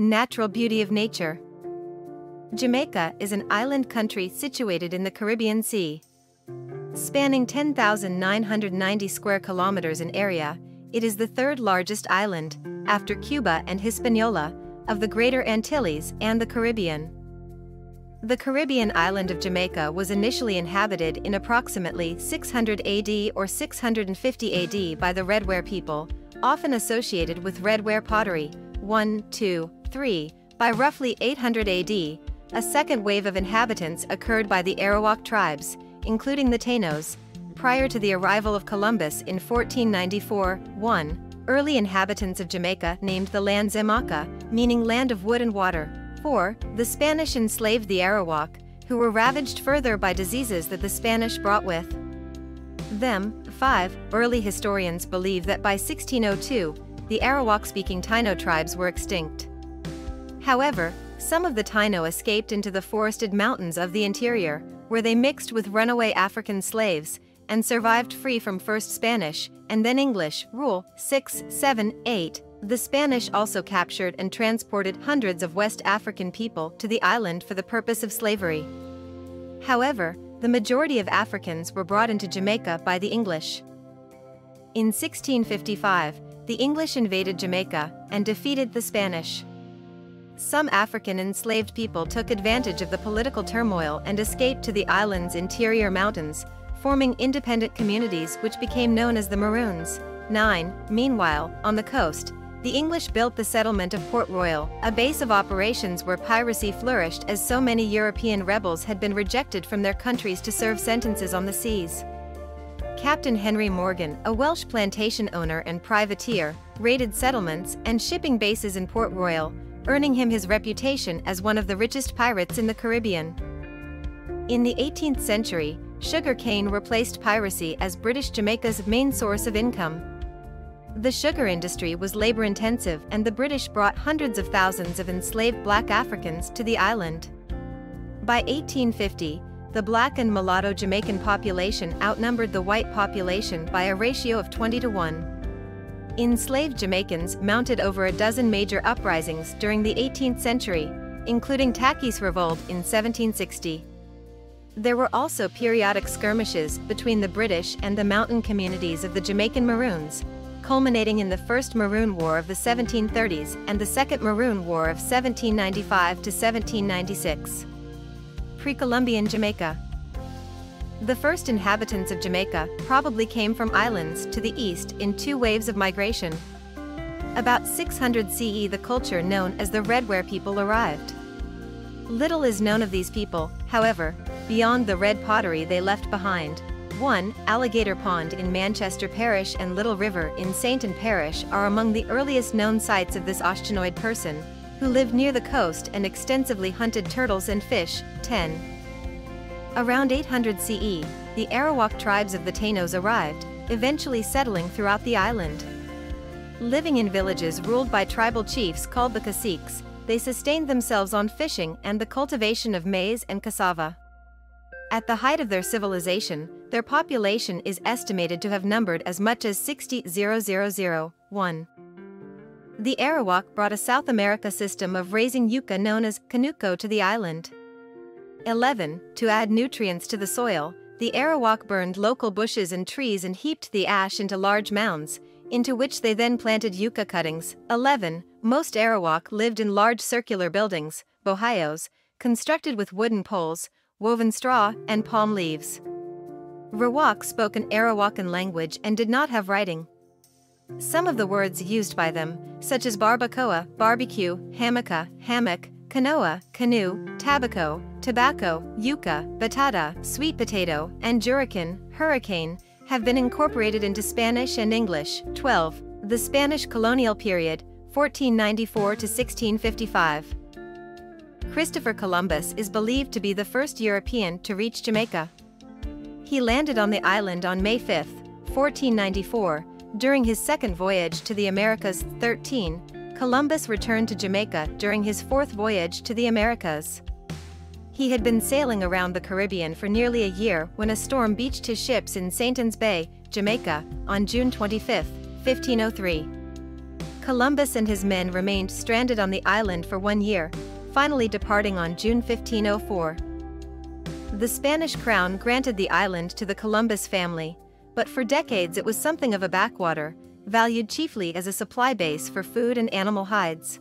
Natural beauty of nature. Jamaica is an island country situated in the Caribbean Sea. Spanning 10,990 square kilometers in area, it is the third largest island, after Cuba and Hispaniola, of the Greater Antilles and the Caribbean. The Caribbean island of Jamaica was initially inhabited in approximately 600 AD or 650 AD by the Redware people, often associated with Redware pottery. 1, 2, 3. By roughly 800 AD, a second wave of inhabitants occurred by the Arawak tribes, including the Taínos. Prior to the arrival of Columbus in 1494, 1. Early inhabitants of Jamaica named the land Zamaca, meaning land of wood and water. 4. The Spanish enslaved the Arawak, who were ravaged further by diseases that the Spanish brought with them. 5. Early historians believe that by 1602, the Arawak-speaking Taino tribes were extinct. However, some of the Taino escaped into the forested mountains of the interior, where they mixed with runaway African slaves, and survived free from first Spanish, and then English, rule. 6, 7, 8. The Spanish also captured and transported hundreds of West African people to the island for the purpose of slavery. However, the majority of Africans were brought into Jamaica by the English. In 1655, the English invaded Jamaica and defeated the Spanish. Some African enslaved people took advantage of the political turmoil and escaped to the island's interior mountains, forming independent communities which became known as the Maroons. 9. Meanwhile, on the coast, the English built the settlement of Port Royal, a base of operations where piracy flourished as so many European rebels had been rejected from their countries to serve sentences on the seas. Captain Henry Morgan, a Welsh plantation owner and privateer, raided settlements and shipping bases in Port Royal, earning him his reputation as one of the richest pirates in the Caribbean. In the 18th century, sugar cane replaced piracy as British Jamaica's main source of income. The sugar industry was labor-intensive, and the British brought hundreds of thousands of enslaved black Africans to the island. By 1850, the black and mulatto Jamaican population outnumbered the white population by a ratio of 20 to 1. Enslaved Jamaicans mounted over a dozen major uprisings during the 18th century, including Tacky's Revolt in 1760. There were also periodic skirmishes between the British and the mountain communities of the Jamaican Maroons, culminating in the First Maroon War of the 1730s and the Second Maroon War of 1795 to 1796. Pre-Columbian Jamaica. The first inhabitants of Jamaica probably came from islands to the east in two waves of migration. About 600 CE, the culture known as the Redware people arrived. Little is known of these people, however, beyond the red pottery they left behind. 1. Alligator Pond in Manchester Parish and Little River in Sainton Parish are among the earliest known sites of this Oceanoid person, who lived near the coast and extensively hunted turtles and fish. 10. Around 800 CE, the Arawak tribes of the Taínos arrived, eventually settling throughout the island. Living in villages ruled by tribal chiefs called the caciques, they sustained themselves on fishing and the cultivation of maize and cassava. At the height of their civilization, their population is estimated to have numbered as much as 60,000. The Arawak brought a South America system of raising yucca known as canuco to the island. 11. To add nutrients to the soil, the Arawak burned local bushes and trees and heaped the ash into large mounds, into which they then planted yucca cuttings. 11. Most Arawak lived in large circular buildings, bohayos, constructed with wooden poles, woven straw, and palm leaves. Rawak spoke an Arawakan language and did not have writing. Some of the words used by them, such as barbacoa, barbecue, hammock, canoa, canoe, tabaco, tobacco, yucca, batata, sweet potato, and hurricane, have been incorporated into Spanish and English. 12. The Spanish colonial period, 1494 to 1655. Christopher Columbus is believed to be the first European to reach Jamaica. He landed on the island on May 5, 1494. During his second voyage to the Americas. 13. Columbus returned to Jamaica during his fourth voyage to the Americas. He had been sailing around the Caribbean for nearly a year when a storm beached his ships in Saintons Bay, Jamaica, on June 25, 1503. Columbus and his men remained stranded on the island for 1 year, finally departing on June 1504. The Spanish crown granted the island to the Columbus family, but for decades it was something of a backwater, valued chiefly as a supply base for food and animal hides.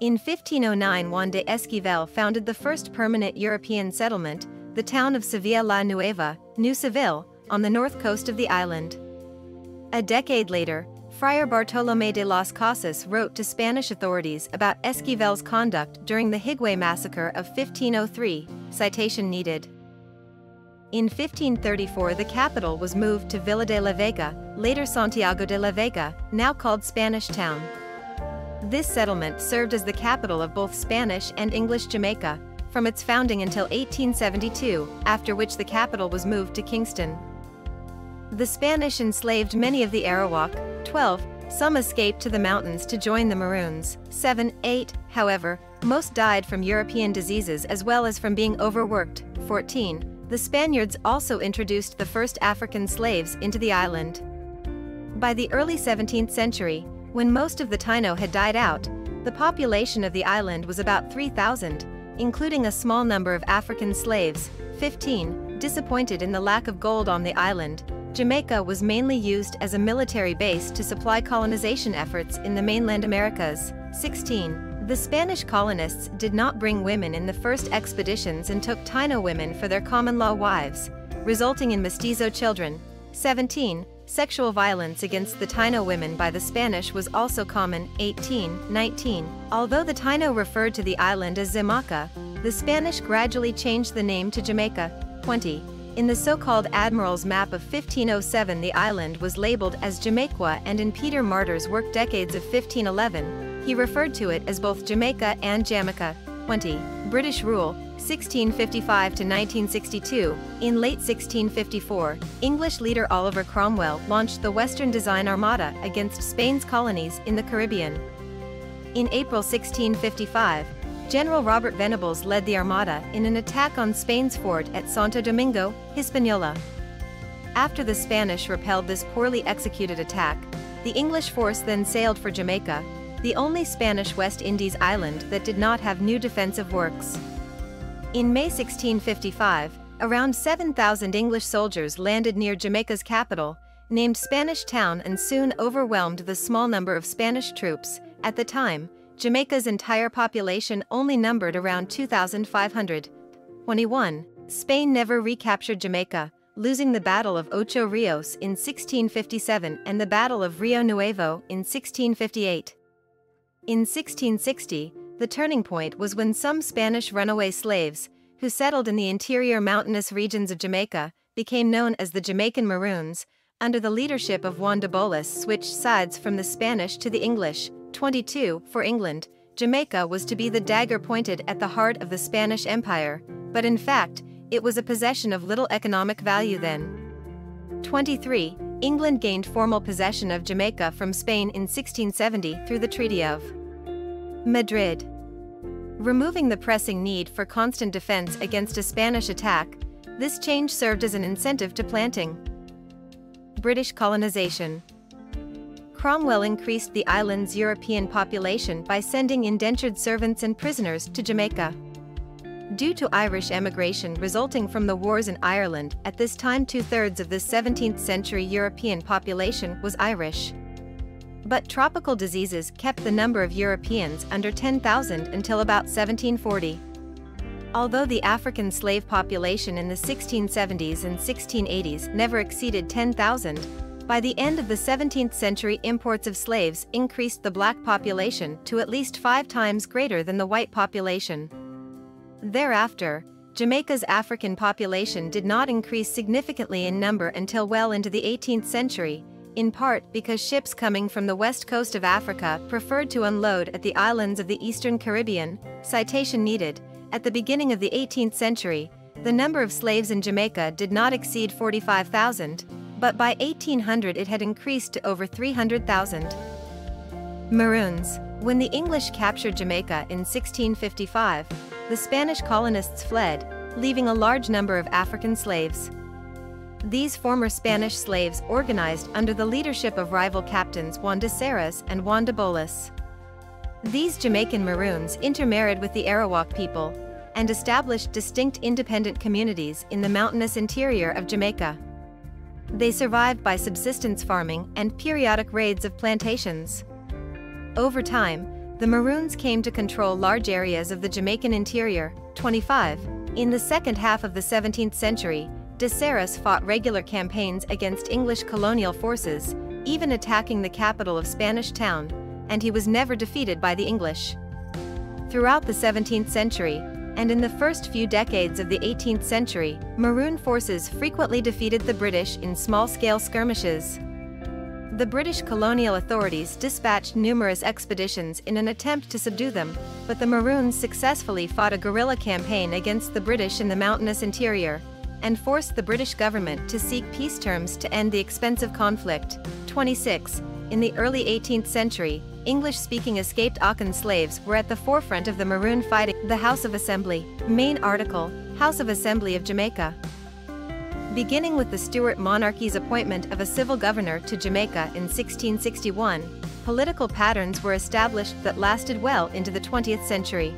In 1509 Juan de Esquivel founded the first permanent European settlement, the town of Sevilla la Nueva, New Seville, on the north coast of the island. A decade later, Friar Bartolomé de las Casas wrote to Spanish authorities about Esquivel's conduct during the Higüey massacre of 1503, citation needed. In 1534 the capital was moved to Villa de la Vega, later Santiago de la Vega, now called Spanish Town. This settlement served as the capital of both Spanish and English Jamaica, from its founding until 1872, after which the capital was moved to Kingston. The Spanish enslaved many of the Arawak, 12, some escaped to the mountains to join the Maroons, 7, 8, however, most died from European diseases as well as from being overworked, 14. The Spaniards also introduced the first African slaves into the island. By the early 17th century, when most of the Taino had died out, the population of the island was about 3,000, including a small number of African slaves, 15. Disappointed in the lack of gold on the island, Jamaica was mainly used as a military base to supply colonization efforts in the mainland Americas, 16. The Spanish colonists did not bring women in the first expeditions and took Taino women for their common-law wives, resulting in mestizo children, 17. Sexual violence against the Taino women by the Spanish was also common, 18, 19. Although the Taino referred to the island as Zimaca, the Spanish gradually changed the name to Jamaica, 20. In the so-called Admiral's Map of 1507 the island was labeled as Jamaica, and in Peter Martyr's work Decades of 1511, he referred to it as both Jamaica and Jamaica, 20. British rule, 1655 to 1962. In late 1654, English leader Oliver Cromwell launched the Western Design Armada against Spain's colonies in the Caribbean. In April 1655, General Robert Venables led the Armada in an attack on Spain's fort at Santo Domingo, Hispaniola. After the Spanish repelled this poorly executed attack, the English force then sailed for Jamaica, the only Spanish West Indies island that did not have new defensive works. In May 1655, around 7,000 English soldiers landed near Jamaica's capital, named Spanish Town, and soon overwhelmed the small number of Spanish troops. At the time, Jamaica's entire population only numbered around 2,500. 21. Spain never recaptured Jamaica, losing the Battle of Ocho Rios in 1657 and the Battle of Rio Nuevo in 1658. In 1660, the turning point was when some Spanish runaway slaves, who settled in the interior mountainous regions of Jamaica, became known as the Jamaican Maroons, under the leadership of Juan de Bolis, switched sides from the Spanish to the English. 22. For England, Jamaica was to be the dagger pointed at the heart of the Spanish Empire, but in fact, it was a possession of little economic value then. 23. England gained formal possession of Jamaica from Spain in 1670 through the Treaty of Madrid. Removing the pressing need for constant defense against a Spanish attack, this change served as an incentive to planting. British colonization. Cromwell increased the island's European population by sending indentured servants and prisoners to Jamaica. Due to Irish emigration resulting from the wars in Ireland, at this time 2/3 of the 17th century European population was Irish. But tropical diseases kept the number of Europeans under 10,000 until about 1740. Although the African slave population in the 1670s and 1680s never exceeded 10,000, by the end of the 17th century imports of slaves increased the black population to at least 5 times greater than the white population. Thereafter, Jamaica's African population did not increase significantly in number until well into the 18th century, in part because ships coming from the west coast of Africa preferred to unload at the islands of the Eastern Caribbean, citation needed. At the beginning of the 18th century, the number of slaves in Jamaica did not exceed 45,000, but by 1800 it had increased to over 300,000. Maroons. When the English captured Jamaica in 1655, the Spanish colonists fled, leaving a large number of African slaves. These former Spanish slaves organized under the leadership of rival captains Juan de Serres and Juan de Bolis. These Jamaican Maroons intermarried with the Arawak people and established distinct independent communities in the mountainous interior of Jamaica. They survived by subsistence farming and periodic raids of plantations. Over time, the Maroons came to control large areas of the Jamaican interior. 25. In the second half of the 17th century, de Serres fought regular campaigns against English colonial forces, even attacking the capital of Spanish Town, and he was never defeated by the English. Throughout the 17th century, and in the first few decades of the 18th century, Maroon forces frequently defeated the British in small-scale skirmishes. The British colonial authorities dispatched numerous expeditions in an attempt to subdue them, but the Maroons successfully fought a guerrilla campaign against the British in the mountainous interior, and forced the British government to seek peace terms to end the expensive conflict. 26. In the early 18th century, English-speaking escaped Akan slaves were at the forefront of the Maroon fighting. The House of Assembly. Main article, House of Assembly of Jamaica. Beginning with the Stuart monarchy's appointment of a civil governor to Jamaica in 1661, political patterns were established that lasted well into the 20th century.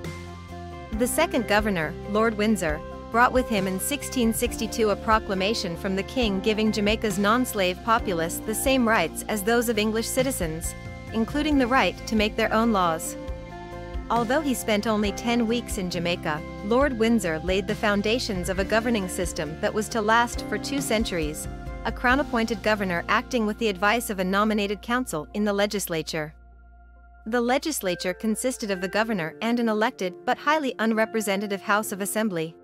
The second governor, Lord Windsor, brought with him in 1662 a proclamation from the king giving Jamaica's non-slave populace the same rights as those of English citizens, including the right to make their own laws. Although he spent only 10 weeks in Jamaica, Lord Windsor laid the foundations of a governing system that was to last for 2 centuries, a crown-appointed governor acting with the advice of a nominated council in the legislature. The legislature consisted of the governor and an elected but highly unrepresentative House of Assembly.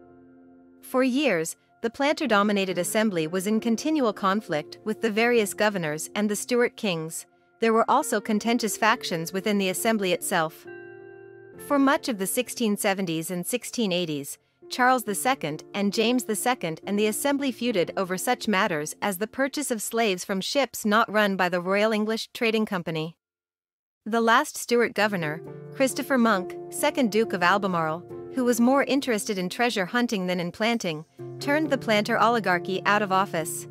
For years, the planter-dominated assembly was in continual conflict with the various governors and the Stuart kings. There were also contentious factions within the assembly itself. For much of the 1670s and 1680s, Charles II and James II and the assembly feuded over such matters as the purchase of slaves from ships not run by the Royal English Trading Company. The last Stuart governor, Christopher Monk, 2nd Duke of Albemarle, who was more interested in treasure hunting than in planting, turned the planter oligarchy out of office.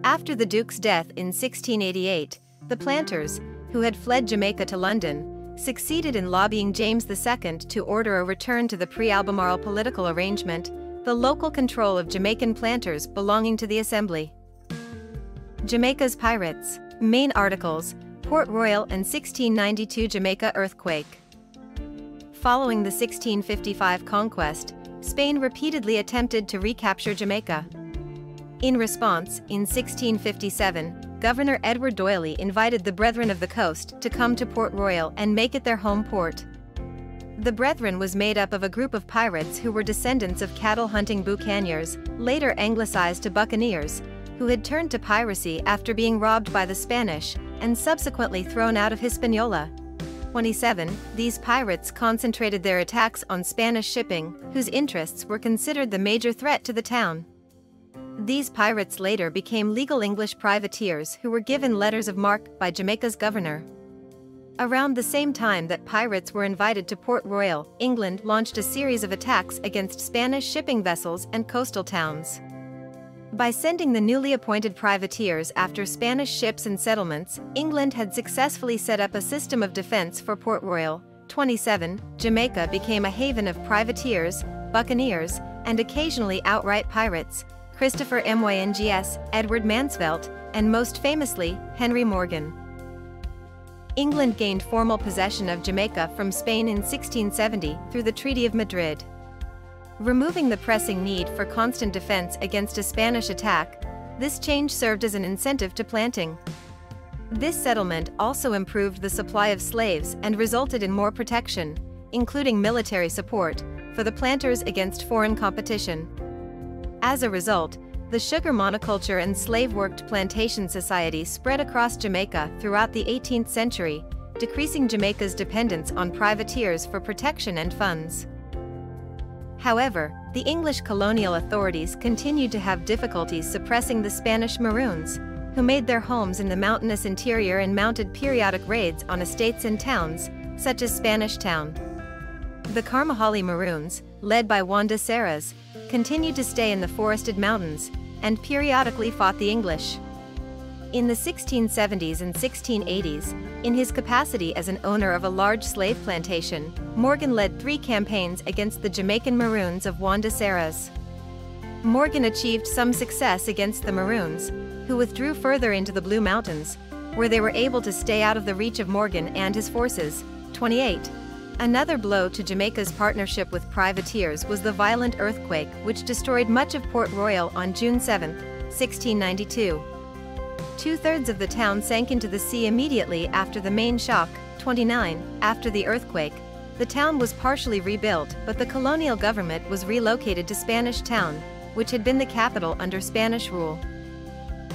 After the Duke's death in 1688, the planters, who had fled Jamaica to London, succeeded in lobbying James II to order a return to the pre-Albemarle political arrangement, the local control of Jamaican planters belonging to the Assembly. Jamaica's pirates. Main articles, Port Royal and 1692 Jamaica earthquake. Following the 1655 conquest, Spain repeatedly attempted to recapture Jamaica. In response, in 1657, Governor Edward Doyley invited the Brethren of the Coast to come to Port Royal and make it their home port. The Brethren was made up of a group of pirates who were descendants of cattle-hunting buccaneers, later anglicized to buccaneers, who had turned to piracy after being robbed by the Spanish and subsequently thrown out of Hispaniola. 27. These pirates concentrated their attacks on Spanish shipping, whose interests were considered the major threat to the town. These pirates later became legal English privateers who were given letters of marque by Jamaica's governor. Around the same time that pirates were invited to Port Royal, England launched a series of attacks against Spanish shipping vessels and coastal towns. By sending the newly appointed privateers after Spanish ships and settlements, England had successfully set up a system of defense for Port Royal. 27. Jamaica became a haven of privateers, buccaneers, and occasionally outright pirates, Christopher Myngs, Edward Mansvelt, and most famously, Henry Morgan. England gained formal possession of Jamaica from Spain in 1670 through the Treaty of Madrid. Removing the pressing need for constant defense against a Spanish attack, this change served as an incentive to planting. This settlement also improved the supply of slaves and resulted in more protection, including military support, for the planters against foreign competition. As a result, the sugar monoculture and slave-worked plantation society spread across Jamaica throughout the 18th century, decreasing Jamaica's dependence on privateers for protection and funds. However, the English colonial authorities continued to have difficulties suppressing the Spanish Maroons, who made their homes in the mountainous interior and mounted periodic raids on estates and towns, such as Spanish Town. The Carmahali Maroons, led by Juan de Serres, continued to stay in the forested mountains, and periodically fought the English. In the 1670s and 1680s, in his capacity as an owner of a large slave plantation, Morgan led 3 campaigns against the Jamaican Maroons of Juan de Serres. Morgan achieved some success against the Maroons, who withdrew further into the Blue Mountains, where they were able to stay out of the reach of Morgan and his forces. 28. Another blow to Jamaica's partnership with privateers was the violent earthquake which destroyed much of Port Royal on June 7, 1692. 2/3 of the town sank into the sea immediately after the main shock. 29. After the earthquake, the town was partially rebuilt, but the colonial government was relocated to Spanish Town, which had been the capital under Spanish rule.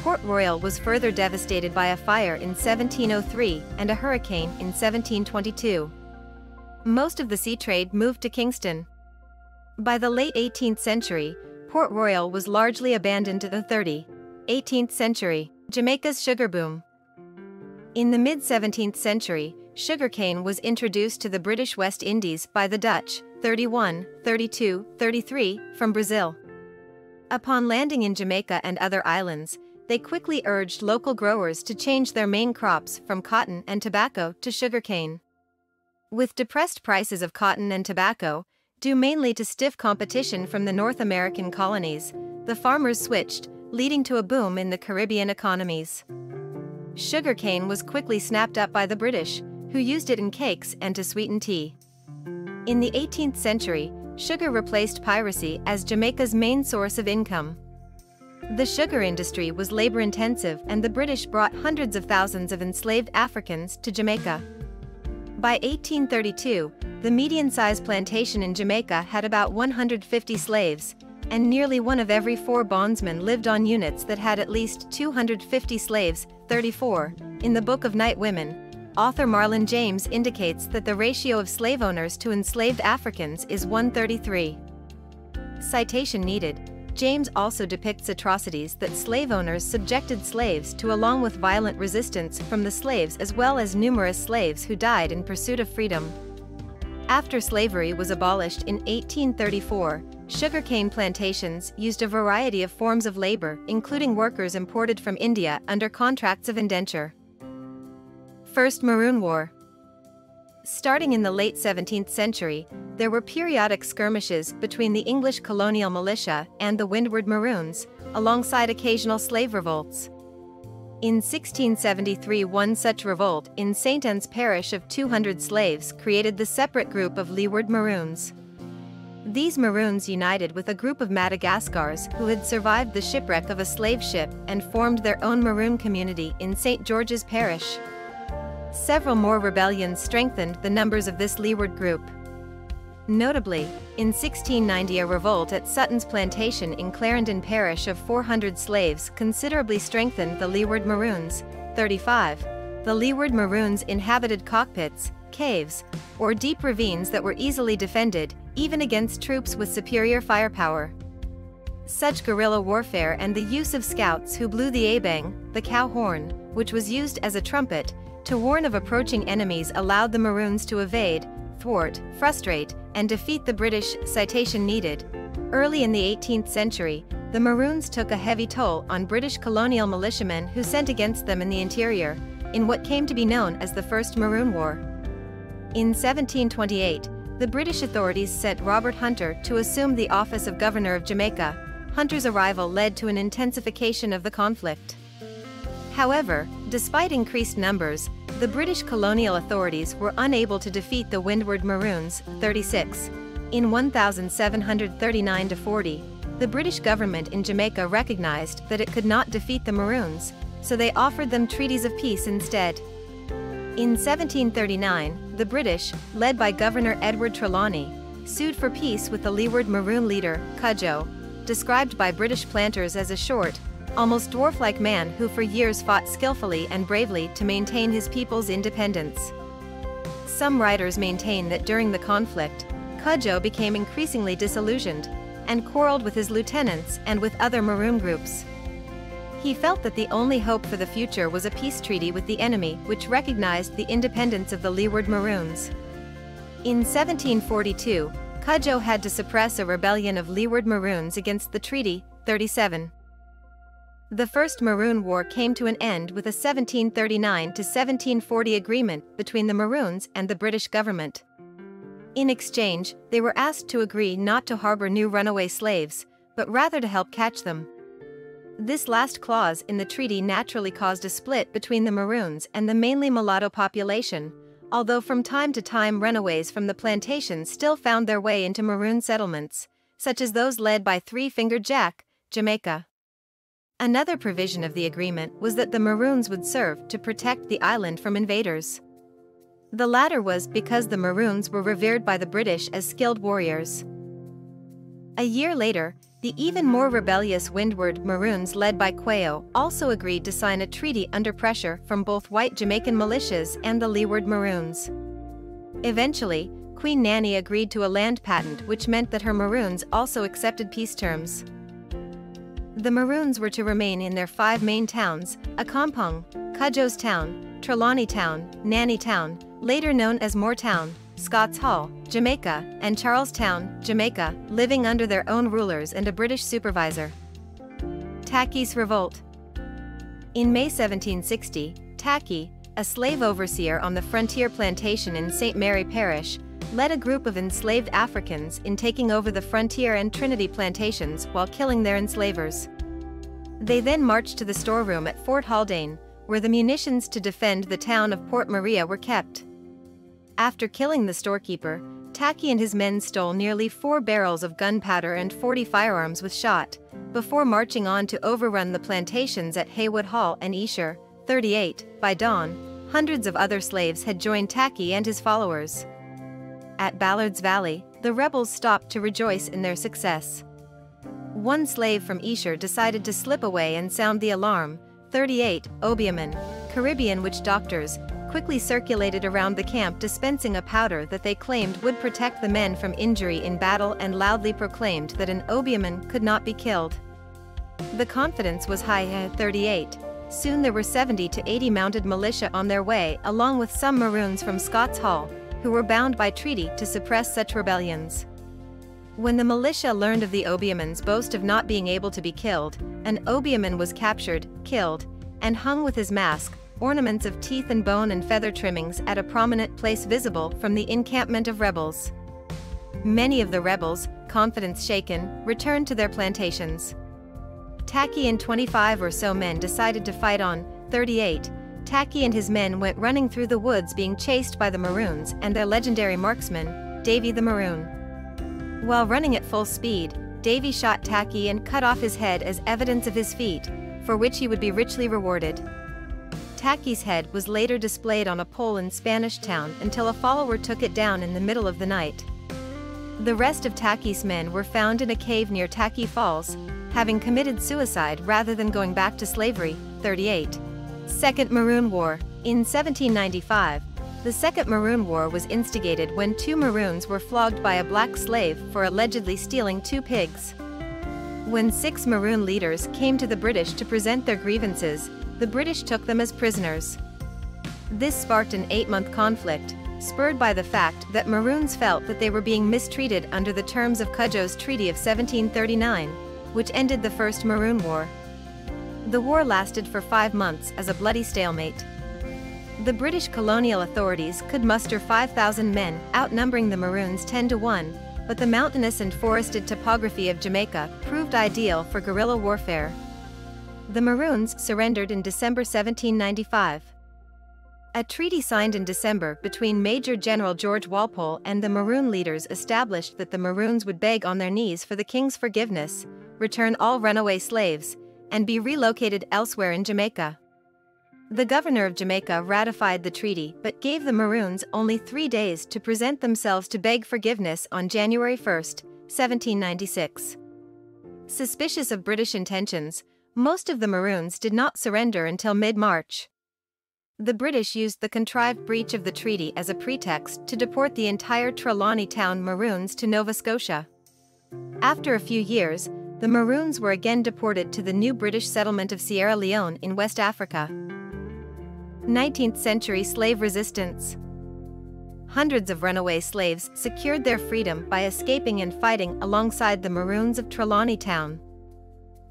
Port Royal was further devastated by a fire in 1703 and a hurricane in 1722. Most of the sea trade moved to Kingston. By the late 18th century, Port Royal was largely abandoned to the 18th century. Jamaica's sugar boom. In the mid-17th century, sugarcane was introduced to the British West Indies by the Dutch, 31, 32, 33, from Brazil. Upon landing in Jamaica and other islands, they quickly urged local growers to change their main crops from cotton and tobacco to sugarcane. With depressed prices of cotton and tobacco, due mainly to stiff competition from the North American colonies, the farmers switched, leading to a boom in the Caribbean economies. Sugarcane was quickly snapped up by the British, who used it in cakes and to sweeten tea. In the 18th century, sugar replaced piracy as Jamaica's main source of income. The sugar industry was labor-intensive and the British brought hundreds of thousands of enslaved Africans to Jamaica. By 1832, the median-sized plantation in Jamaica had about 150 slaves, and nearly 1 of every 4 bondsmen lived on units that had at least 250 slaves. 34. In the Book of Night Women, author Marlon James indicates that the ratio of slave owners to enslaved Africans is 1:33. Citation needed. James also depicts atrocities that slave owners subjected slaves to, along with violent resistance from the slaves as well as numerous slaves who died in pursuit of freedom. After slavery was abolished in 1834, sugarcane plantations used a variety of forms of labor, including workers imported from India under contracts of indenture. First Maroon War. Starting in the late 17th century, there were periodic skirmishes between the English colonial militia and the Windward Maroons, alongside occasional slave revolts. In 1673, one such revolt in St. Anne's parish of 200 slaves created the separate group of Leeward Maroons. These Maroons united with a group of Madagascars who had survived the shipwreck of a slave ship and formed their own Maroon community in St. George's Parish. Several more rebellions strengthened the numbers of this Leeward group. Notably, in 1690 a revolt at Sutton's plantation in Clarendon Parish of 400 slaves considerably strengthened the Leeward Maroons. 35. The Leeward Maroons inhabited cockpits, caves, or deep ravines that were easily defended, even against troops with superior firepower. Such guerrilla warfare and the use of scouts who blew the abang, the cow horn, which was used as a trumpet, to warn of approaching enemies allowed the Maroons to evade, thwart, frustrate, and defeat the British. Citation needed. Early in the 18th century, the Maroons took a heavy toll on British colonial militiamen who sent against them in the interior, in what came to be known as the First Maroon War. In 1728, the British authorities sent Robert Hunter to assume the office of Governor of Jamaica. Hunter's arrival led to an intensification of the conflict. However, despite increased numbers, the British colonial authorities were unable to defeat the Windward Maroons. 36. In 1739–40, the British government in Jamaica recognized that it could not defeat the Maroons, so they offered them treaties of peace instead. In 1739, the British, led by Governor Edward Trelawney, sued for peace with the Leeward Maroon leader, Cudjoe, described by British planters as a short, almost dwarf-like man who for years fought skillfully and bravely to maintain his people's independence. Some writers maintain that during the conflict, Cudjoe became increasingly disillusioned, and quarreled with his lieutenants and with other Maroon groups. He felt that the only hope for the future was a peace treaty with the enemy which recognized the independence of the Leeward Maroons. In 1742, Cudjoe had to suppress a rebellion of Leeward Maroons against the treaty. 37. The First Maroon War came to an end with a 1739 to 1740 agreement between the Maroons and the British government. In exchange, they were asked to agree not to harbor new runaway slaves, but rather to help catch them. This last clause in the treaty naturally caused a split between the Maroons and the mainly mulatto population, although from time to time runaways from the plantations still found their way into Maroon settlements, such as those led by Three-Fingered Jack, Jamaica. Another provision of the agreement was that the Maroons would serve to protect the island from invaders. The latter was because the Maroons were revered by the British as skilled warriors. A year later, the even more rebellious Windward Maroons led by Quayo also agreed to sign a treaty under pressure from both white Jamaican militias and the Leeward Maroons. Eventually, Queen Nanny agreed to a land patent which meant that her Maroons also accepted peace terms. The Maroons were to remain in their 5 main towns, Accompong, Cudjoe's Town, Trelawney Town, Nanny Town, later known as Moortown, Scots Hall, Jamaica, and Charlestown, Jamaica, living under their own rulers and a British supervisor. Tacky's Revolt. In May 1760, Tacky, a slave overseer on the frontier plantation in St. Mary Parish, led a group of enslaved Africans in taking over the Frontier and Trinity plantations while killing their enslavers. They then marched to the storeroom at Fort Haldane, where the munitions to defend the town of Port Maria were kept. After killing the storekeeper, Tacky and his men stole nearly 4 barrels of gunpowder and 40 firearms with shot, before marching on to overrun the plantations at Haywood Hall and Esher, 38. By dawn, hundreds of other slaves had joined Tacky and his followers. At Ballard's Valley, the rebels stopped to rejoice in their success. One slave from Esher decided to slip away and sound the alarm. 38. Obeahman, Caribbean witch doctors, quickly circulated around the camp dispensing a powder that they claimed would protect the men from injury in battle and loudly proclaimed that an Obeahman could not be killed. The confidence was high at 38. Soon there were 70 to 80 mounted militia on their way along with some Maroons from Scots Hall, who were bound by treaty to suppress such rebellions. When the militia learned of the Obeahman's boast of not being able to be killed, an Obeahman was captured, killed, and hung with his mask, ornaments of teeth and bone and feather trimmings at a prominent place visible from the encampment of rebels. Many of the rebels, confidence shaken, returned to their plantations. Tacky and 25 or so men decided to fight on. 38. Tacky and his men went running through the woods being chased by the Maroons and their legendary marksman, Davy the Maroon. While running at full speed, Davy shot Tacky and cut off his head as evidence of his feat, for which he would be richly rewarded. Tacky's head was later displayed on a pole in Spanish Town until a follower took it down in the middle of the night. The rest of Tacky's men were found in a cave near Tacky Falls, having committed suicide rather than going back to slavery. 38. Second Maroon War. In 1795, the Second Maroon War was instigated when 2 Maroons were flogged by a black slave for allegedly stealing 2 pigs. When 6 Maroon leaders came to the British to present their grievances, the British took them as prisoners. This sparked an 8-month conflict, spurred by the fact that Maroons felt that they were being mistreated under the terms of Cudjoe's Treaty of 1739, which ended the First Maroon War. The war lasted for 5 months as a bloody stalemate. The British colonial authorities could muster 5,000 men, outnumbering the Maroons 10 to 1, but the mountainous and forested topography of Jamaica proved ideal for guerrilla warfare. The Maroons surrendered in December 1795. A treaty signed in December between Major General George Walpole and the Maroon leaders established that the Maroons would beg on their knees for the king's forgiveness, return all runaway slaves, and be relocated elsewhere in Jamaica. The governor of Jamaica ratified the treaty but gave the Maroons only 3 days to present themselves to beg forgiveness on January 1, 1796. Suspicious of British intentions, most of the Maroons did not surrender until mid-March. The British used the contrived breach of the treaty as a pretext to deport the entire Trelawney Town Maroons to Nova Scotia. After a few years, the Maroons were again deported to the new British settlement of Sierra Leone in West Africa. 19th century slave resistance. Hundreds of runaway slaves secured their freedom by escaping and fighting alongside the Maroons of Trelawney Town.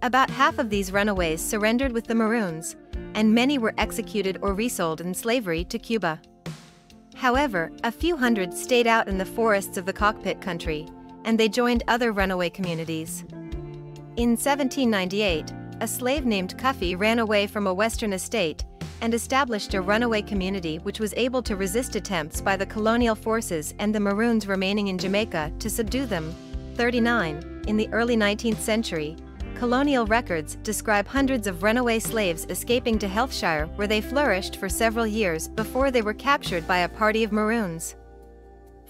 About half of these runaways surrendered with the Maroons, and many were executed or resold in slavery to Cuba. However, a few hundred stayed out in the forests of the cockpit country, and they joined other runaway communities. In 1798, a slave named Cuffy ran away from a western estate and established a runaway community which was able to resist attempts by the colonial forces and the Maroons remaining in Jamaica to subdue them. 39. In the early 19th century, colonial records describe hundreds of runaway slaves escaping to Heathshire, where they flourished for several years before they were captured by a party of Maroons.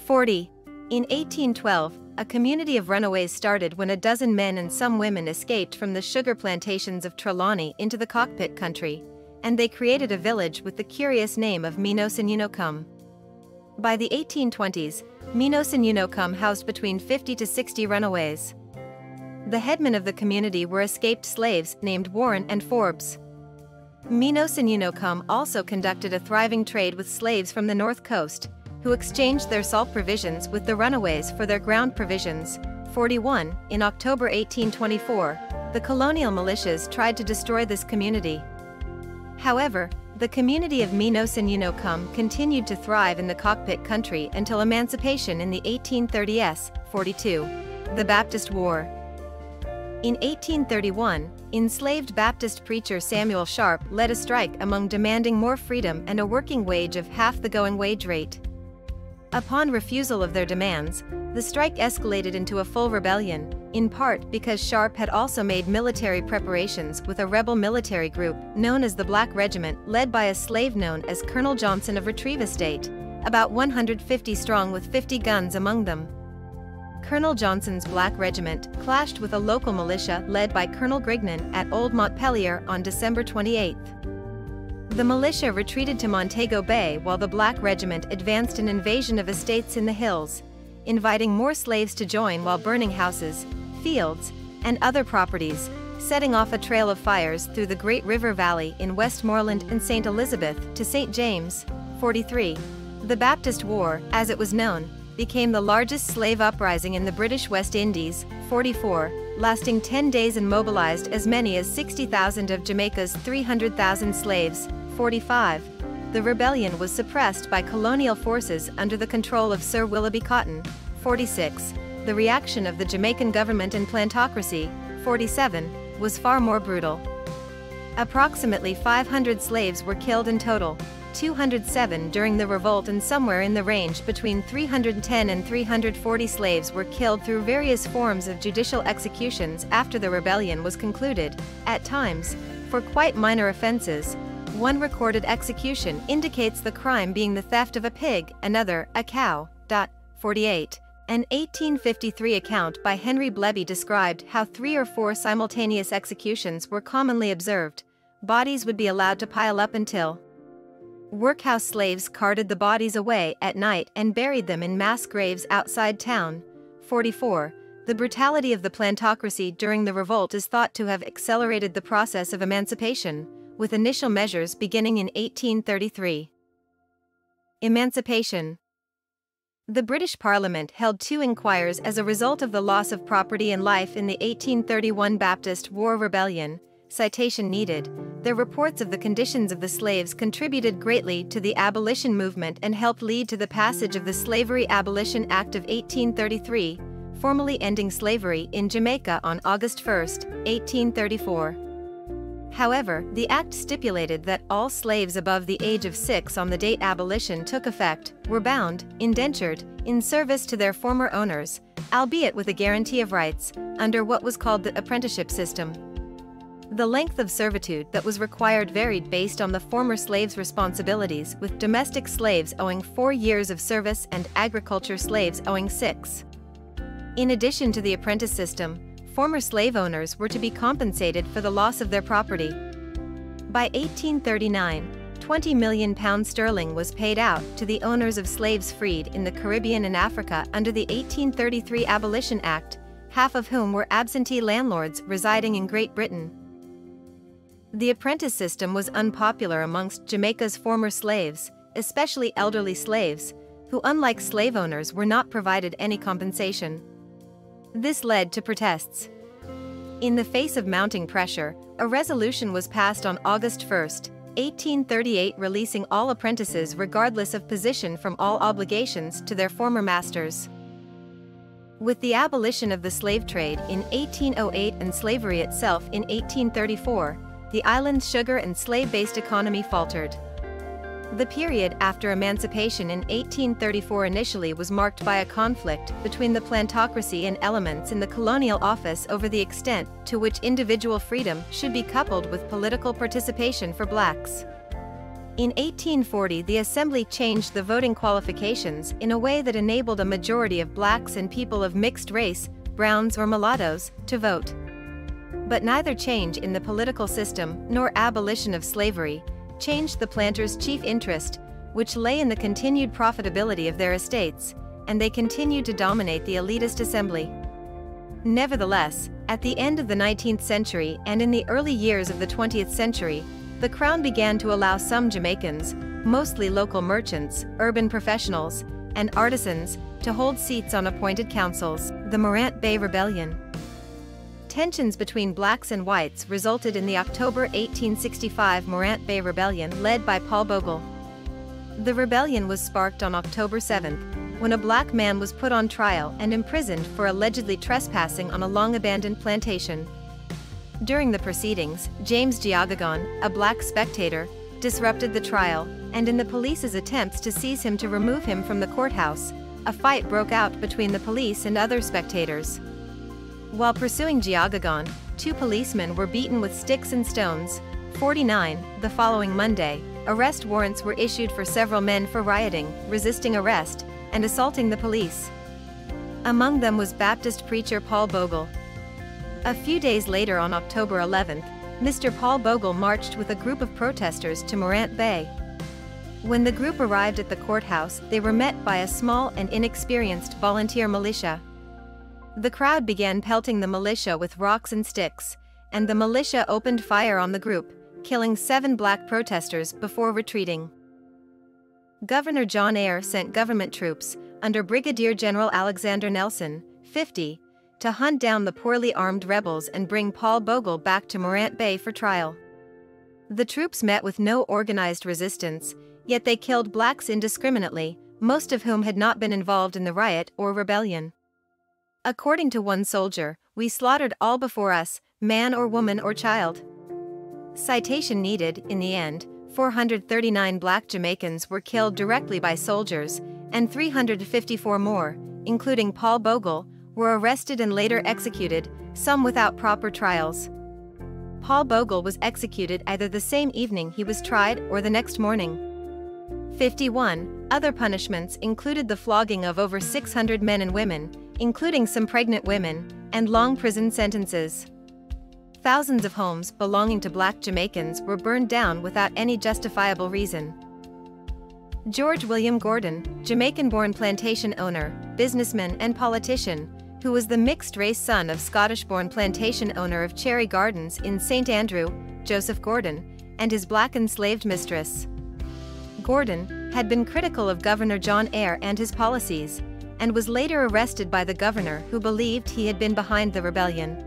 40. In 1812, a community of runaways started when a dozen men and some women escaped from the sugar plantations of Trelawney into the cockpit country, and they created a village with the curious name of Minosan-Unocum. By the 1820s, Minosan-Unocum housed between 50 to 60 runaways. The headmen of the community were escaped slaves named Warren and Forbes. Minosan-Unocum also conducted a thriving trade with slaves from the north coast, who exchanged their salt provisions with the runaways for their ground provisions. 41. In October 1824, the colonial militias tried to destroy this community. However, the community of Minosan-Unocum continued to thrive in the cockpit country until emancipation in the 1830s. 42. The Baptist War. In 1831, enslaved Baptist preacher Samuel Sharp led a strike demanding more freedom and a working wage of half the going wage rate. Upon refusal of their demands, the strike escalated into a full rebellion, in part because Sharp had also made military preparations with a rebel military group known as the Black Regiment, led by a slave known as Colonel Johnson of Retrieve Estate, about 150 strong with 50 guns among them. Colonel Johnson's Black Regiment clashed with a local militia led by Colonel Grignan at Old Montpelier on December 28. The militia retreated to Montego Bay while the Black Regiment advanced an invasion of estates in the hills, inviting more slaves to join while burning houses, fields, and other properties, setting off a trail of fires through the Great River Valley in Westmoreland and St. Elizabeth to St. James. 43. The Baptist War, as it was known, became the largest slave uprising in the British West Indies. 44. Lasting 10 days and mobilized as many as 60,000 of Jamaica's 300,000 slaves. 45. The rebellion was suppressed by colonial forces under the control of Sir Willoughby Cotton. 46. The reaction of the Jamaican government and plantocracy. 47. Was far more brutal. Approximately 500 slaves were killed in total, 207 during the revolt, and somewhere in the range between 310 and 340 slaves were killed through various forms of judicial executions after the rebellion was concluded, at times, for quite minor offenses. One recorded execution indicates the crime being the theft of a pig, another, a cow. 48. An 1853 account by Henry Bleby described how 3 or 4 simultaneous executions were commonly observed. Bodies would be allowed to pile up until workhouse slaves carted the bodies away at night and buried them in mass graves outside town. 44. The brutality of the plantocracy during the revolt is thought to have accelerated the process of emancipation, with initial measures beginning in 1833. Emancipation. The British Parliament held 2 inquiries as a result of the loss of property and life in the 1831 Baptist War Rebellion. Citation needed. Their reports of the conditions of the slaves contributed greatly to the abolition movement and helped lead to the passage of the Slavery Abolition Act of 1833, formally ending slavery in Jamaica on August 1, 1834. However, the act stipulated that all slaves above the age of 6 on the date abolition took effect were bound, indentured, in service to their former owners, albeit with a guarantee of rights, under what was called the apprenticeship system. The length of servitude that was required varied based on the former slaves' responsibilities, with domestic slaves owing 4 years of service and agriculture slaves owing 6. In addition to the apprentice system, former slave owners were to be compensated for the loss of their property. By 1839, £20 million was paid out to the owners of slaves freed in the Caribbean and Africa under the 1833 Abolition Act, half of whom were absentee landlords residing in Great Britain. The apprentice system was unpopular amongst Jamaica's former slaves, especially elderly slaves, who, unlike slave owners, were not provided any compensation. This led to protests. In the face of mounting pressure, a resolution was passed on August 1, 1838, releasing all apprentices regardless of position from all obligations to their former masters. With the abolition of the slave trade in 1808 and slavery itself in 1834, the island's sugar and slave-based economy faltered. The period after emancipation in 1834 initially was marked by a conflict between the plantocracy and elements in the colonial office over the extent to which individual freedom should be coupled with political participation for blacks. In 1840, the Assembly changed the voting qualifications in a way that enabled a majority of blacks and people of mixed race, browns or mulattoes, to vote. But neither change in the political system nor abolition of slavery changed the planters' chief interest, which lay in the continued profitability of their estates, and they continued to dominate the elitist assembly. Nevertheless, at the end of the 19th century and in the early years of the 20th century, the Crown began to allow some Jamaicans, mostly local merchants, urban professionals, and artisans, to hold seats on appointed councils. The Morant Bay Rebellion. Tensions between blacks and whites resulted in the October 1865 Morant Bay Rebellion led by Paul Bogle. The rebellion was sparked on October 7, when a black man was put on trial and imprisoned for allegedly trespassing on a long-abandoned plantation. During the proceedings, James Giagagon, a black spectator, disrupted the trial, and in the police's attempts to seize him to remove him from the courthouse, a fight broke out between the police and other spectators. While pursuing Giagagon, 2 policemen were beaten with sticks and stones. 49. The following Monday, arrest warrants were issued for several men for rioting, resisting arrest, and assaulting the police. Among them was Baptist preacher Paul Bogle. A few days later, on October 11, Mr. Paul Bogle marched with a group of protesters to Morant Bay. When the group arrived at the courthouse, they were met by a small and inexperienced volunteer militia. The crowd began pelting the militia with rocks and sticks, and the militia opened fire on the group, killing 7 black protesters before retreating. Governor John Eyre sent government troops, under Brigadier General Alexander Nelson, 50, to hunt down the poorly armed rebels and bring Paul Bogle back to Morant Bay for trial. The troops met with no organized resistance, yet they killed blacks indiscriminately, most of whom had not been involved in the riot or rebellion. According to one soldier, "We slaughtered all before us, man or woman or child." Citation needed. In the end, 439 black Jamaicans were killed directly by soldiers, and 354 more, including Paul Bogle, were arrested and later executed, some without proper trials. Paul Bogle was executed either the same evening he was tried or the next morning. 51. Other punishments included the flogging of over 600 men and women, including some pregnant women, and long prison sentences. Thousands of homes belonging to black Jamaicans were burned down without any justifiable reason. George William Gordon, Jamaican-born plantation owner, businessman and politician, who was the mixed-race son of Scottish-born plantation owner of Cherry Gardens in St. Andrew, Joseph Gordon, and his black enslaved mistress. Gordon had been critical of Governor John Eyre and his policies, and was later arrested by the governor, who believed he had been behind the rebellion.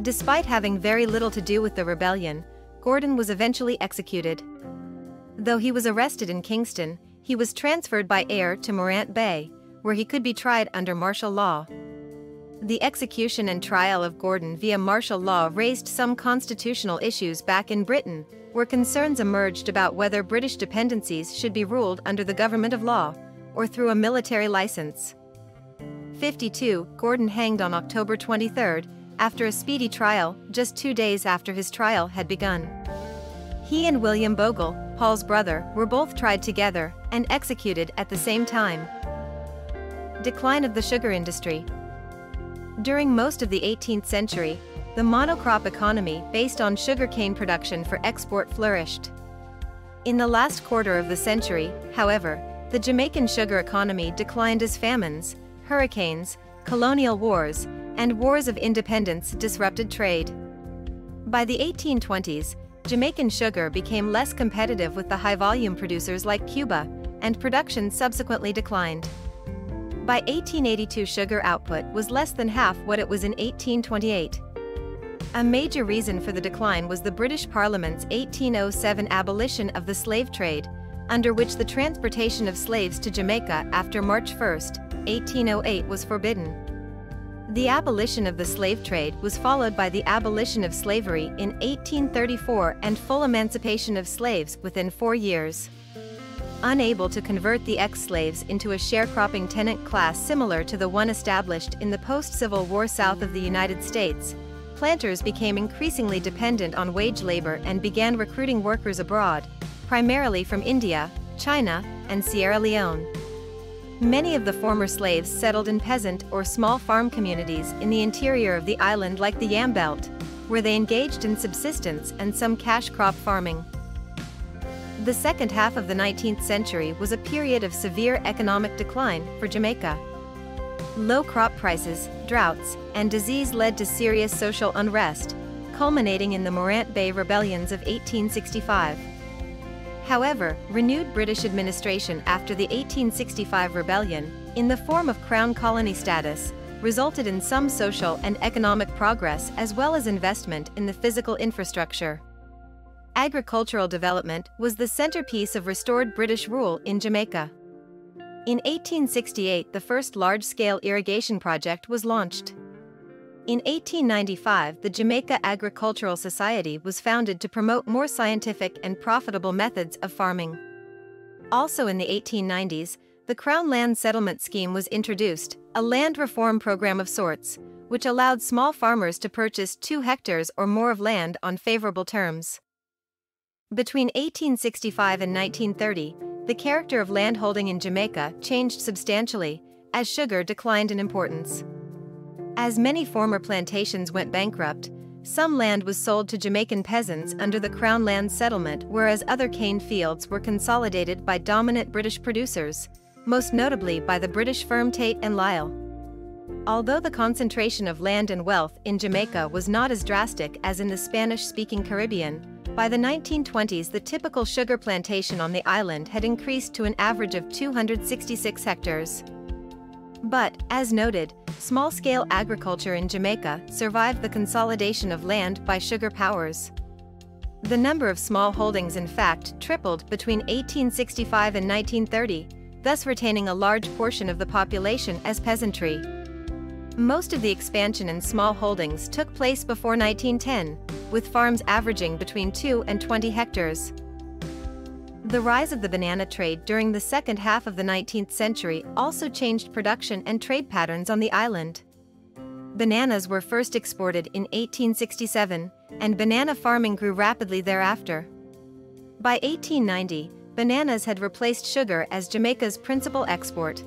Despite having very little to do with the rebellion, Gordon was eventually executed. Though he was arrested in Kingston, he was transferred by Eyre to Morant Bay, where he could be tried under martial law. The execution and trial of Gordon via martial law raised some constitutional issues back in Britain, where concerns emerged about whether British dependencies should be ruled under the government of law, or through a military license. 52. Gordon hanged on October 23, after a speedy trial, just 2 days after his trial had begun. He and William Bogle, Paul's brother, were both tried together and executed at the same time. Decline of the sugar industry. During most of the 18th century, the monocrop economy based on sugarcane production for export flourished. In the last quarter of the century, however, the Jamaican sugar economy declined as famines, hurricanes, colonial wars, and wars of independence disrupted trade. By the 1820s, Jamaican sugar became less competitive with the high-volume producers like Cuba, and production subsequently declined. By 1882, sugar output was less than half what it was in 1828. A major reason for the decline was the British Parliament's 1807 abolition of the slave trade, under which the transportation of slaves to Jamaica after March 1, 1808 was forbidden. The abolition of the slave trade was followed by the abolition of slavery in 1834 and full emancipation of slaves within 4 years. Unable to convert the ex-slaves into a sharecropping tenant class similar to the one established in the post-Civil War South of the United States, planters became increasingly dependent on wage labor and began recruiting workers abroad, primarily from India, China, and Sierra Leone. Many of the former slaves settled in peasant or small farm communities in the interior of the island like the Yam Belt, where they engaged in subsistence and some cash crop farming. The second half of the 19th century was a period of severe economic decline for Jamaica. Low crop prices, droughts, and disease led to serious social unrest, culminating in the Morant Bay rebellions of 1865. However, renewed British administration after the 1865 rebellion, in the form of Crown colony status, resulted in some social and economic progress as well as investment in the physical infrastructure. Agricultural development was the centerpiece of restored British rule in Jamaica. In 1868, the first large-scale irrigation project was launched. In 1895, the Jamaica Agricultural Society was founded to promote more scientific and profitable methods of farming. Also in the 1890s, the Crown Land Settlement Scheme was introduced, a land reform program of sorts, which allowed small farmers to purchase 2 hectares or more of land on favorable terms. Between 1865 and 1930, the character of landholding in Jamaica changed substantially, as sugar declined in importance. As many former plantations went bankrupt, some land was sold to Jamaican peasants under the Crown Land Settlement, whereas other cane fields were consolidated by dominant British producers, most notably by the British firm Tate and Lyle. Although the concentration of land and wealth in Jamaica was not as drastic as in the Spanish-speaking Caribbean, by the 1920s the typical sugar plantation on the island had increased to an average of 266 hectares. But, as noted, small-scale agriculture in Jamaica survived the consolidation of land by sugar powers. The number of small holdings in fact tripled between 1865 and 1930, thus retaining a large portion of the population as peasantry. Most of the expansion in small holdings took place before 1910, with farms averaging between 2 and 20 hectares. The rise of the banana trade during the second half of the 19th century also changed production and trade patterns on the island. Bananas were first exported in 1867, and banana farming grew rapidly thereafter. By 1890, bananas had replaced sugar as Jamaica's principal export.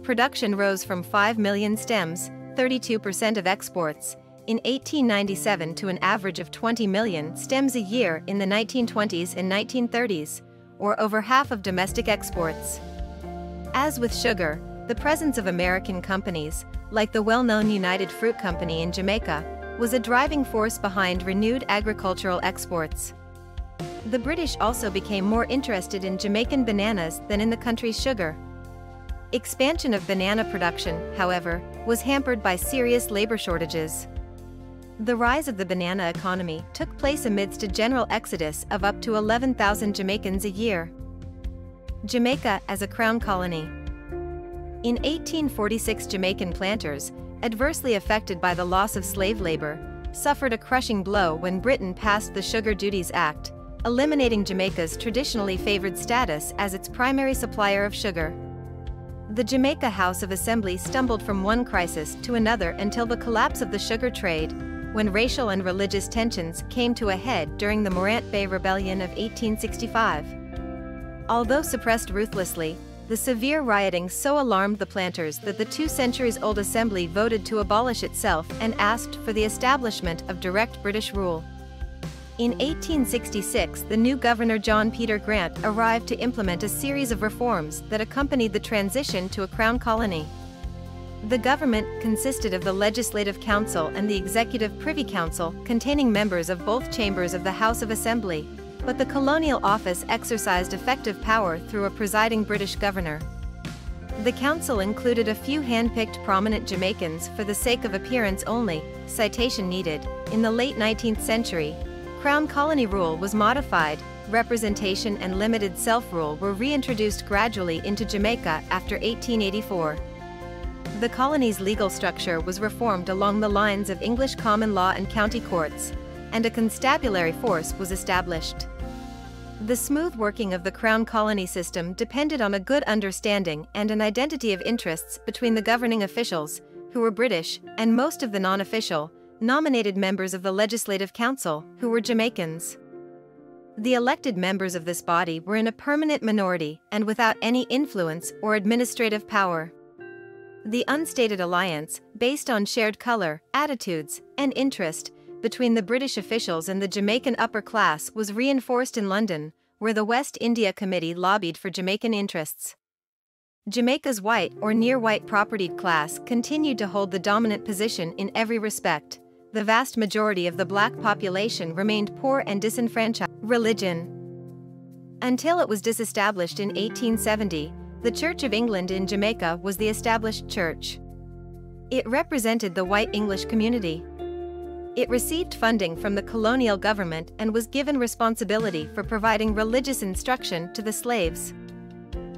Production rose from 5 million stems, 32% of exports, in 1897 to an average of 20 million stems a year in the 1920s and 1930s, or over half of domestic exports. As with sugar, the presence of American companies, like the well-known United Fruit Company in Jamaica, was a driving force behind renewed agricultural exports. The British also became more interested in Jamaican bananas than in the country's sugar. Expansion of banana production, however, was hampered by serious labor shortages. The rise of the banana economy took place amidst a general exodus of up to 11,000 Jamaicans a year. Jamaica as a crown colony. In 1846, Jamaican planters, adversely affected by the loss of slave labor, suffered a crushing blow when Britain passed the Sugar Duties Act, eliminating Jamaica's traditionally favored status as its primary supplier of sugar. The Jamaica House of Assembly stumbled from one crisis to another until the collapse of the sugar trade, when racial and religious tensions came to a head during the Morant Bay Rebellion of 1865. Although suppressed ruthlessly, the severe rioting so alarmed the planters that the 2-centuries-old assembly voted to abolish itself and asked for the establishment of direct British rule. In 1866, the new Governor John Peter Grant arrived to implement a series of reforms that accompanied the transition to a Crown colony. The government consisted of the Legislative Council and the Executive Privy Council, containing members of both chambers of the House of Assembly, but the colonial office exercised effective power through a presiding British governor. The council included a few hand-picked prominent Jamaicans for the sake of appearance only, citation needed. In the late 19th century, Crown colony rule was modified, representation and limited self-rule were reintroduced gradually into Jamaica after 1884. The colony's legal structure was reformed along the lines of English common law and county courts, and a constabulary force was established. The smooth working of the Crown colony system depended on a good understanding and an identity of interests between the governing officials, who were British, and most of the non-official, nominated members of the Legislative Council, who were Jamaicans. The elected members of this body were in a permanent minority and without any influence or administrative power. The unstated alliance, based on shared color, attitudes, and interest, between the British officials and the Jamaican upper class was reinforced in London, where the West India Committee lobbied for Jamaican interests. Jamaica's white or near-white propertied class continued to hold the dominant position in every respect. The vast majority of the black population remained poor and disenfranchised. Religion. Until it was disestablished in 1870, the Church of England in Jamaica was the established church. It represented the white English community. It received funding from the colonial government and was given responsibility for providing religious instruction to the slaves.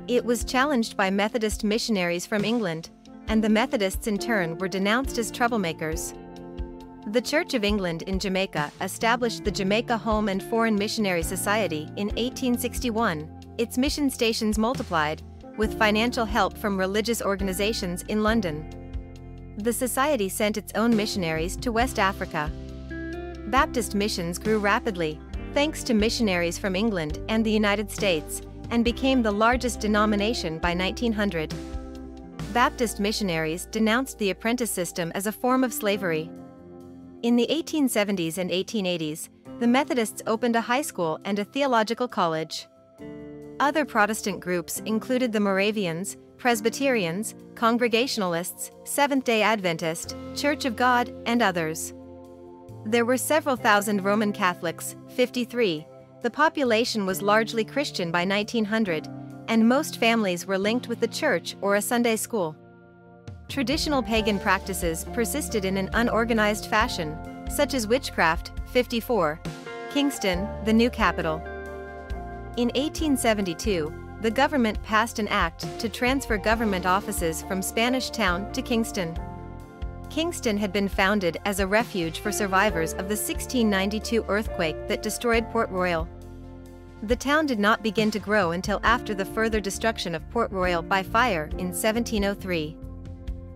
It was challenged by Methodist missionaries from England, and the Methodists in turn were denounced as troublemakers. The Church of England in Jamaica established the Jamaica Home and Foreign Missionary Society in 1861. Its mission stations multiplied, with financial help from religious organizations in London. The society sent its own missionaries to West Africa. Baptist missions grew rapidly, thanks to missionaries from England and the United States, and became the largest denomination by 1900. Baptist missionaries denounced the apprentice system as a form of slavery. In the 1870s and 1880s, the Methodists opened a high school and a theological college. Other Protestant groups included the Moravians, Presbyterians, Congregationalists, Seventh-day Adventist, Church of God, and others. There were several thousand Roman Catholics, 53. The population was largely Christian by 1900, and most families were linked with the church or a Sunday school. Traditional pagan practices persisted in an unorganized fashion, such as witchcraft, 54. Kingston, the new capital. In 1872, the government passed an act to transfer government offices from Spanish Town to Kingston. Kingston had been founded as a refuge for survivors of the 1692 earthquake that destroyed Port Royal. The town did not begin to grow until after the further destruction of Port Royal by fire in 1703.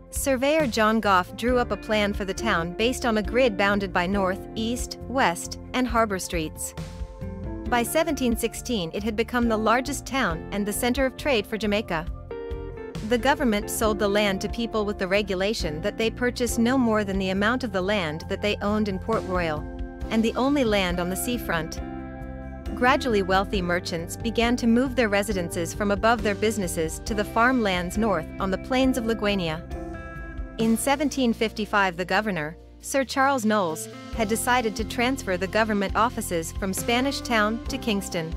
Surveyor John Goff drew up a plan for the town based on a grid bounded by north, east, west, and harbor streets. By 1716, it had become the largest town and the center of trade for Jamaica. The government sold the land to people with the regulation that they purchase no more than the amount of the land that they owned in Port Royal, and the only land on the seafront. Gradually, wealthy merchants began to move their residences from above their businesses to the farmlands north on the plains of Liguania. In 1755, the governor, Sir Charles Knowles, had decided to transfer the government offices from Spanish Town to Kingston.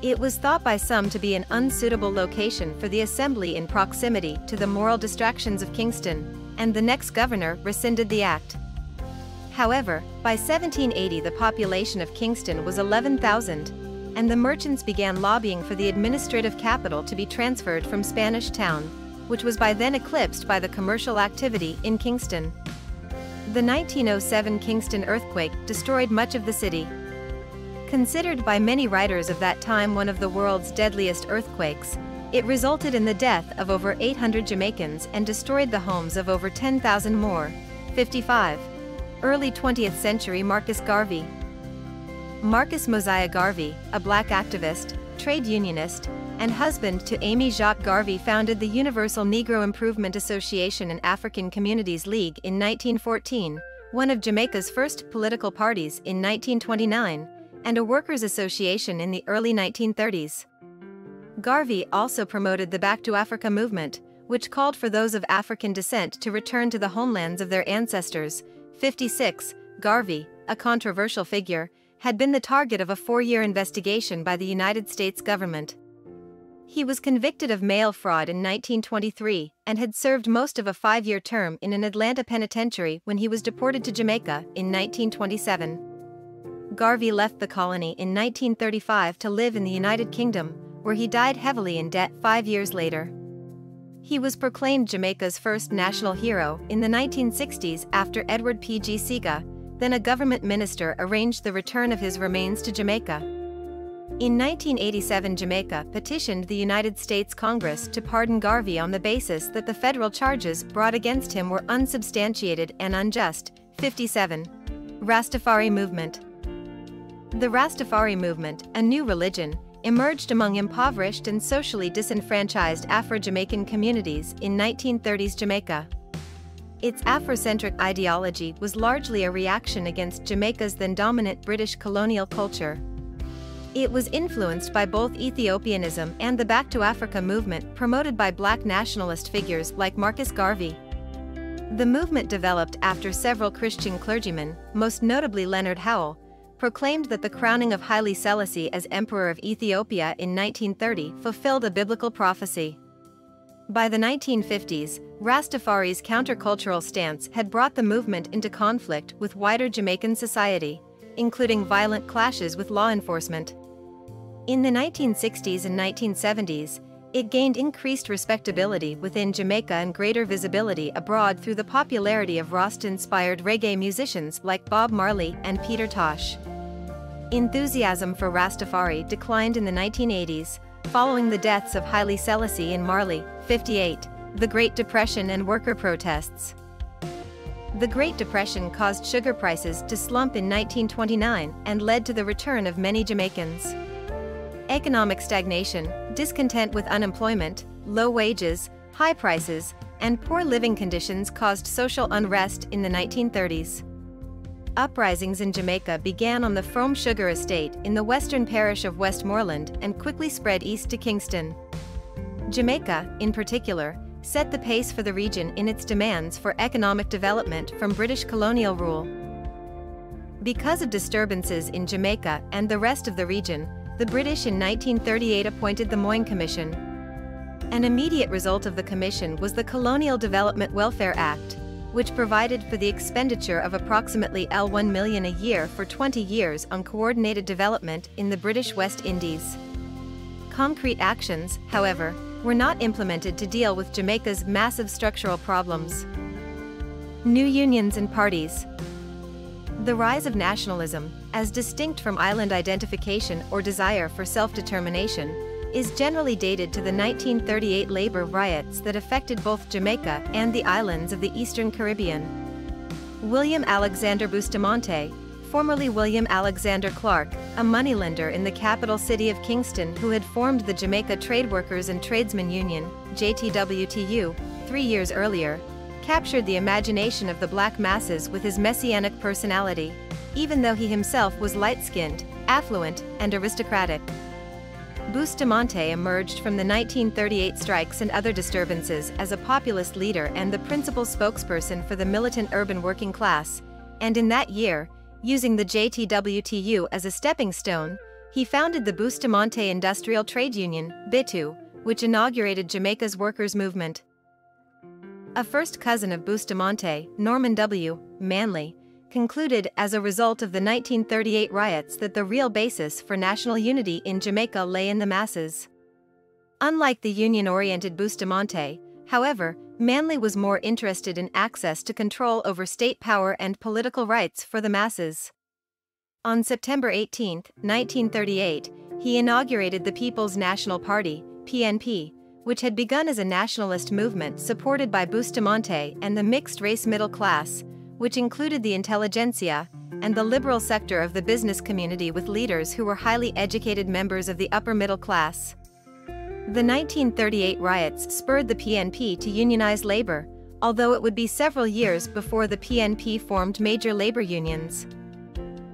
It was thought by some to be an unsuitable location for the assembly in proximity to the moral distractions of Kingston, and the next governor rescinded the act. However, by 1780 the population of Kingston was 11,000, and the merchants began lobbying for the administrative capital to be transferred from Spanish Town, which was by then eclipsed by the commercial activity in Kingston. The 1907 Kingston earthquake destroyed much of the city. Considered by many writers of that time one of the world's deadliest earthquakes, it resulted in the death of over 800 Jamaicans and destroyed the homes of over 10,000 more. 55. Early 20th century Marcus Garvey. Marcus Mosiah Garvey, a black activist, trade unionist, and husband to Amy Jacques Garvey, founded the Universal Negro Improvement Association and African Communities League in 1914, one of Jamaica's first political parties in 1929, and a workers' association in the early 1930s. Garvey also promoted the Back to Africa movement, which called for those of African descent to return to the homelands of their ancestors. 56. Garvey, a controversial figure, had been the target of a 4-year investigation by the United States government. He was convicted of mail fraud in 1923 and had served most of a 5-year term in an Atlanta penitentiary when he was deported to Jamaica in 1927. Garvey left the colony in 1935 to live in the United Kingdom, where he died heavily in debt 5 years later. He was proclaimed Jamaica's first national hero in the 1960s after Edward P. G. Seaga, then a government minister, arranged the return of his remains to Jamaica. In 1987, Jamaica petitioned the United States Congress to pardon Garvey on the basis that the federal charges brought against him were unsubstantiated and unjust. 57. Rastafari movement. The Rastafari movement, a new religion, emerged among impoverished and socially disenfranchised Afro-Jamaican communities in 1930s Jamaica. Its Afrocentric ideology was largely a reaction against Jamaica's then dominant British colonial culture. It was influenced by both Ethiopianism and the Back to Africa movement promoted by black nationalist figures like Marcus Garvey. The movement developed after several Christian clergymen, most notably Leonard Howell, proclaimed that the crowning of Haile Selassie as Emperor of Ethiopia in 1930 fulfilled a biblical prophecy. By the 1950s, Rastafari's countercultural stance had brought the movement into conflict with wider Jamaican society, including violent clashes with law enforcement. In the 1960s and 1970s, it gained increased respectability within Jamaica and greater visibility abroad through the popularity of Rasta-inspired reggae musicians like Bob Marley and Peter Tosh. Enthusiasm for Rastafari declined in the 1980s, following the deaths of Haile Selassie and Marley. 58. The Great Depression and worker protests. The Great Depression caused sugar prices to slump in 1929 and led to the return of many Jamaicans. Economic stagnation, discontent with unemployment, low wages, high prices, and poor living conditions caused social unrest in the 1930s. Uprisings in Jamaica began on the Frome Sugar Estate in the western parish of Westmoreland and quickly spread east to Kingston. Jamaica, in particular, set the pace for the region in its demands for economic development from British colonial rule. Because of disturbances in Jamaica and the rest of the region, the British in 1938 appointed the Moyne Commission. An immediate result of the commission was the Colonial Development Welfare Act, which provided for the expenditure of approximately £1 million a year for 20 years on coordinated development in the British West Indies. Concrete actions, however, were not implemented to deal with Jamaica's massive structural problems. New unions and parties. The rise of nationalism, as distinct from island identification or desire for self-determination, is generally dated to the 1938 labor riots that affected both Jamaica and the islands of the Eastern Caribbean. William Alexander Bustamante, formerly William Alexander Clark, a moneylender in the capital city of Kingston who had formed the Jamaica Trade Workers and Tradesmen Union, JTWTU, 3 years earlier, captured the imagination of the black masses with his messianic personality, even though he himself was light-skinned, affluent, and aristocratic. Bustamante emerged from the 1938 strikes and other disturbances as a populist leader and the principal spokesperson for the militant urban working class, and in that year, using the JTWTU as a stepping stone, he founded the Bustamante Industrial Trade Union, BITU, which inaugurated Jamaica's workers' movement. A first cousin of Bustamante, Norman W. Manley, concluded as a result of the 1938 riots that the real basis for national unity in Jamaica lay in the masses. Unlike the union-oriented Bustamante, however, Manley was more interested in access to control over state power and political rights for the masses. On September 18, 1938, he inaugurated the People's National Party, PNP, which had begun as a nationalist movement supported by Bustamante and the mixed-race middle class, which included the intelligentsia and the liberal sector of the business community with leaders who were highly educated members of the upper middle class. The 1938 riots spurred the PNP to unionize labor, although it would be several years before the PNP formed major labor unions.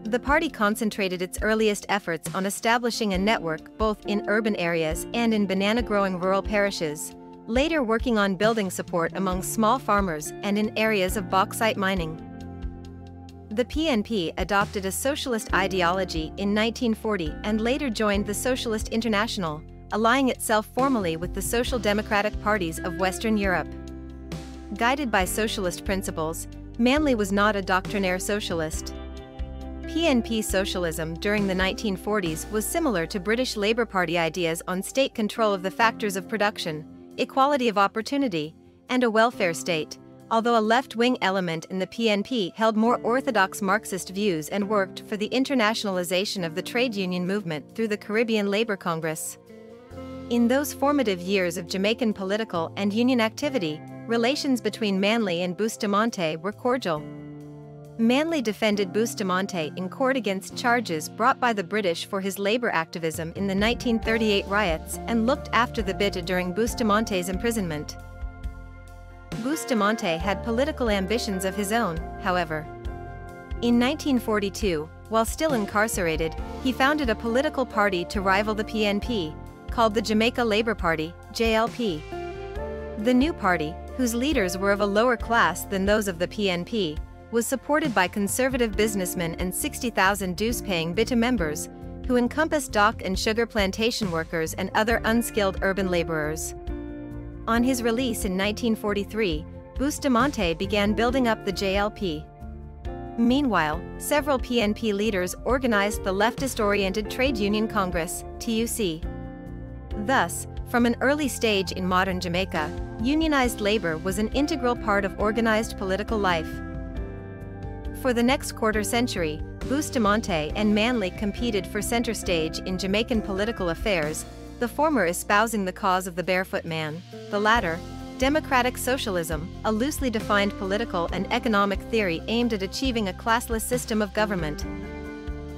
The party concentrated its earliest efforts on establishing a network both in urban areas and in banana-growing rural parishes, later working on building support among small farmers and in areas of bauxite mining. The PNP adopted a socialist ideology in 1940 and later joined the Socialist International, allying itself formally with the Social Democratic parties of Western Europe. Guided by socialist principles, Manley was not a doctrinaire socialist. PNP socialism during the 1940s was similar to British Labour Party ideas on state control of the factors of production, equality of opportunity, and a welfare state, although a left-wing element in the PNP held more orthodox Marxist views and worked for the internationalization of the trade union movement through the Caribbean Labour Congress. In those formative years of Jamaican political and union activity, relations between Manley and Bustamante were cordial. Manley defended Bustamante in court against charges brought by the British for his labor activism in the 1938 riots and looked after the Bita during Bustamante's imprisonment. Bustamante had political ambitions of his own, however. In 1942, while still incarcerated, he founded a political party to rival the PNP, called the Jamaica Labour Party, JLP. The new party, whose leaders were of a lower class than those of the PNP, was supported by conservative businessmen and 60,000 dues-paying Bita members, who encompassed dock and sugar plantation workers and other unskilled urban laborers. On his release in 1943, Bustamante began building up the JLP. Meanwhile, several PNP leaders organized the leftist-oriented Trade Union Congress, TUC. Thus, from an early stage in modern Jamaica, unionized labor was an integral part of organized political life. For the next quarter century, Bustamante and Manley competed for center stage in Jamaican political affairs, the former espousing the cause of the barefoot man, the latter, democratic socialism, a loosely defined political and economic theory aimed at achieving a classless system of government.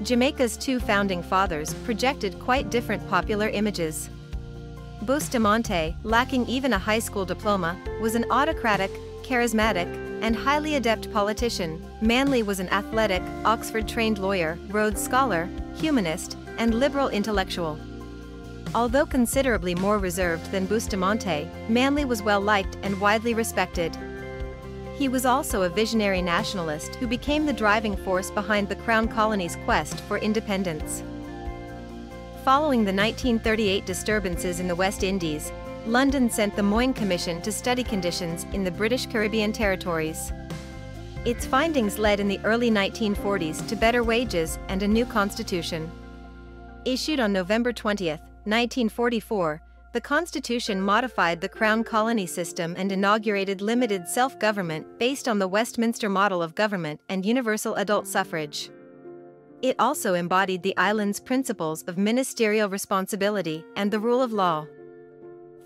Jamaica's two founding fathers projected quite different popular images. Bustamante, lacking even a high school diploma, was an autocratic, charismatic, and highly adept politician. Manley was an athletic, Oxford-trained lawyer, Rhodes Scholar, humanist, and liberal intellectual. Although considerably more reserved than Bustamante, Manley was well-liked and widely respected. He was also a visionary nationalist who became the driving force behind the Crown Colony's quest for independence. Following the 1938 disturbances in the West Indies, London sent the Moyne Commission to study conditions in the British Caribbean territories. Its findings led in the early 1940s to better wages and a new constitution. Issued on November 20, 1944, the Constitution modified the Crown Colony system and inaugurated limited self-government based on the Westminster model of government and universal adult suffrage. It also embodied the island's principles of ministerial responsibility and the rule of law.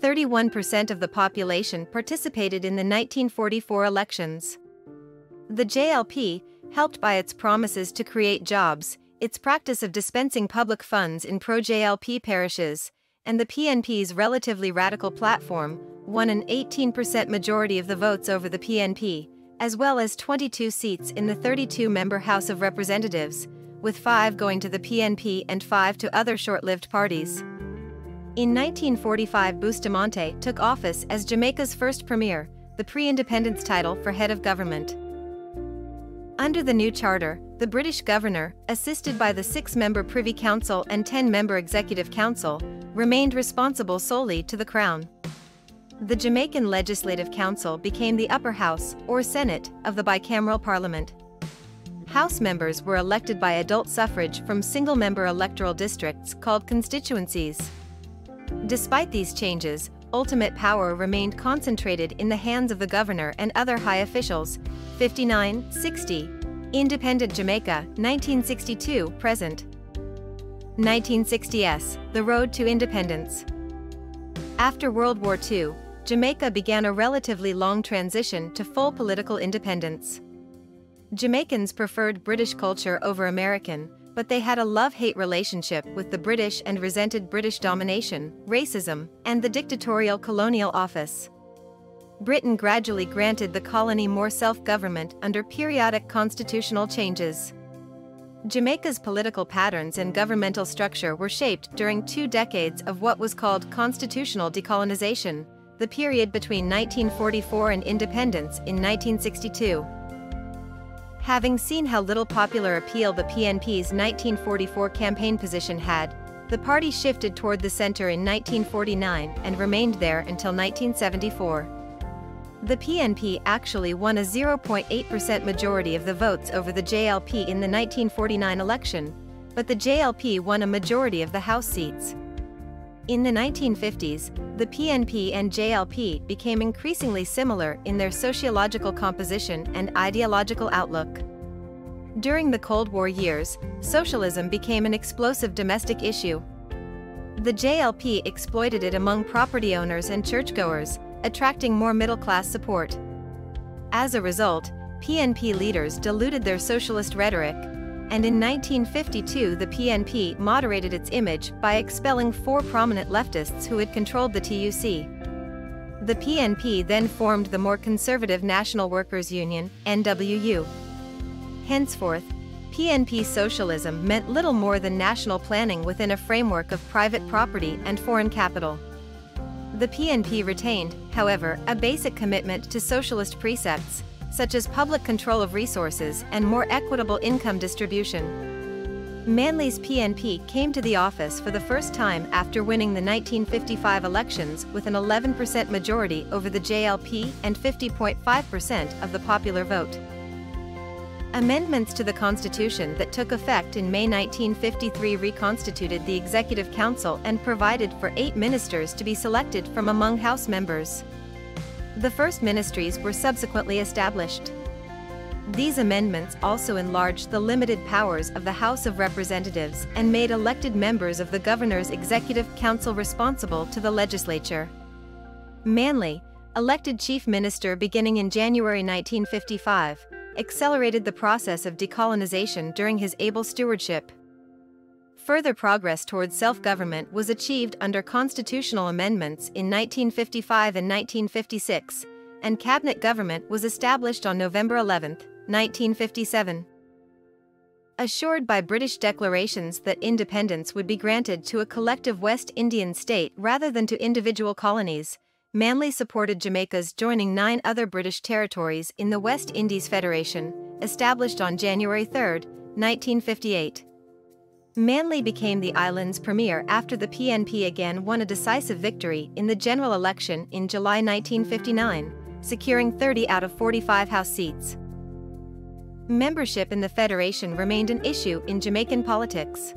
31% of the population participated in the 1944 elections. The JLP, helped by its promises to create jobs, its practice of dispensing public funds in pro-JLP parishes, and the PNP's relatively radical platform, won an 18% majority of the votes over the PNP, as well as 22 seats in the 32-member House of Representatives, with 5 going to the PNP and 5 to other short-lived parties. In 1945, Bustamante took office as Jamaica's first premier, the pre-independence title for head of government. Under the new charter, the British governor, assisted by the 6-member Privy Council and 10-member Executive Council, remained responsible solely to the Crown. The Jamaican Legislative Council became the upper house, or Senate, of the bicameral parliament. House members were elected by adult suffrage from single-member electoral districts called constituencies. Despite these changes, ultimate power remained concentrated in the hands of the governor and other high officials. 59-60. Independent Jamaica, 1962-present. 1960s, the road to independence. After World War II, Jamaica began a relatively long transition to full political independence. Jamaicans preferred British culture over American, but they had a love-hate relationship with the British and resented British domination, racism, and the dictatorial colonial office. Britain gradually granted the colony more self-government under periodic constitutional changes. Jamaica's political patterns and governmental structure were shaped during 2 decades of what was called constitutional decolonization, the period between 1944 and independence in 1962. Having seen how little popular appeal the PNP's 1944 campaign position had, The party shifted toward the center in 1949 and remained there until 1974. The PNP actually won a 0.8% majority of the votes over the JLP in the 1949 election, but the JLP won a majority of the House seats. In the 1950s, the PNP and JLP became increasingly similar in their sociological composition and ideological outlook. During the Cold War years, socialism became an explosive domestic issue. The JLP exploited it among property owners and churchgoers, attracting more middle-class support. As a result, PNP leaders diluted their socialist rhetoric, and in 1952 the PNP moderated its image by expelling 4 prominent leftists who had controlled the TUC. The PNP then formed the more conservative National Workers' Union, NWU. Henceforth, PNP socialism meant little more than national planning within a framework of private property and foreign capital. The PNP retained, however, a basic commitment to socialist precepts, such as public control of resources and more equitable income distribution. Manley's PNP came to the office for the first time after winning the 1955 elections with an 11% majority over the JLP and 50.5% of the popular vote. Amendments to the Constitution that took effect in May 1953 reconstituted the Executive Council and provided for 8 ministers to be selected from among House members. The first ministries were subsequently established. These amendments also enlarged the limited powers of the House of Representatives and made elected members of the Governor's Executive Council responsible to the legislature. Manley, elected Chief Minister beginning in January 1955, accelerated the process of decolonization during his able stewardship. Further progress towards self-government was achieved under constitutional amendments in 1955 and 1956, and cabinet government was established on November 11, 1957. Assured by British declarations that independence would be granted to a collective West Indian state rather than to individual colonies, Manley supported Jamaica's joining 9 other British territories in the West Indies Federation, established on January 3, 1958. Manley became the island's premier after the PNP again won a decisive victory in the general election in July 1959, securing 30 out of 45 House seats. Membership in the Federation remained an issue in Jamaican politics.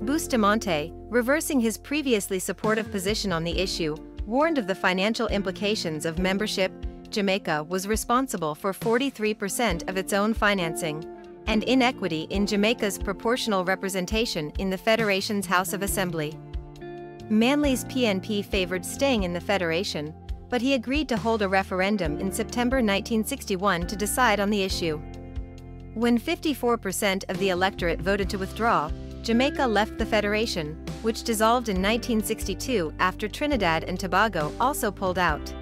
Bustamante, reversing his previously supportive position on the issue, warned of the financial implications of membership. Jamaica was responsible for 43% of its own financing, and inequity in Jamaica's proportional representation in the Federation's House of Assembly. Manley's PNP favored staying in the Federation, but he agreed to hold a referendum in September 1961 to decide on the issue. When 54% of the electorate voted to withdraw, Jamaica left the Federation, which dissolved in 1962 after Trinidad and Tobago also pulled out.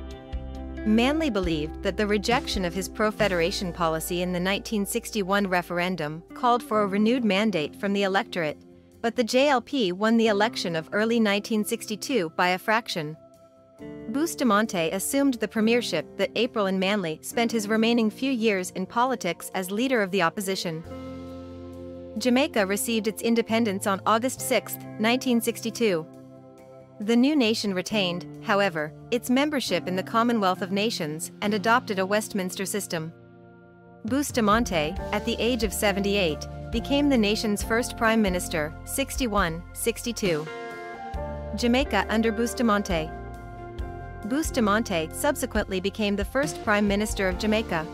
Manley believed that the rejection of his pro-Federation policy in the 1961 referendum called for a renewed mandate from the electorate, but the JLP won the election of early 1962 by a fraction. Bustamante assumed the premiership that April, and Manley spent his remaining few years in politics as leader of the opposition. Jamaica received its independence on August 6, 1962. The new nation retained, however, its membership in the Commonwealth of Nations and adopted a Westminster system. Bustamante, at the age of 78, became the nation's first prime minister, 61-62. Jamaica under Bustamante. Bustamante subsequently became the first prime minister of Jamaica.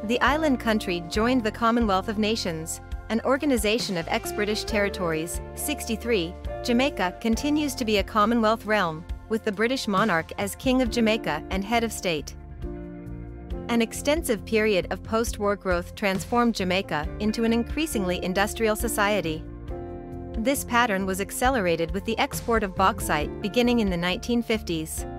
The island country joined the Commonwealth of Nations, an organization of ex-British territories. 63. Jamaica continues to be a Commonwealth realm, with the British monarch as King of Jamaica and head of state. An extensive period of post-war growth transformed Jamaica into an increasingly industrial society. This pattern was accelerated with the export of bauxite beginning in the 1950s.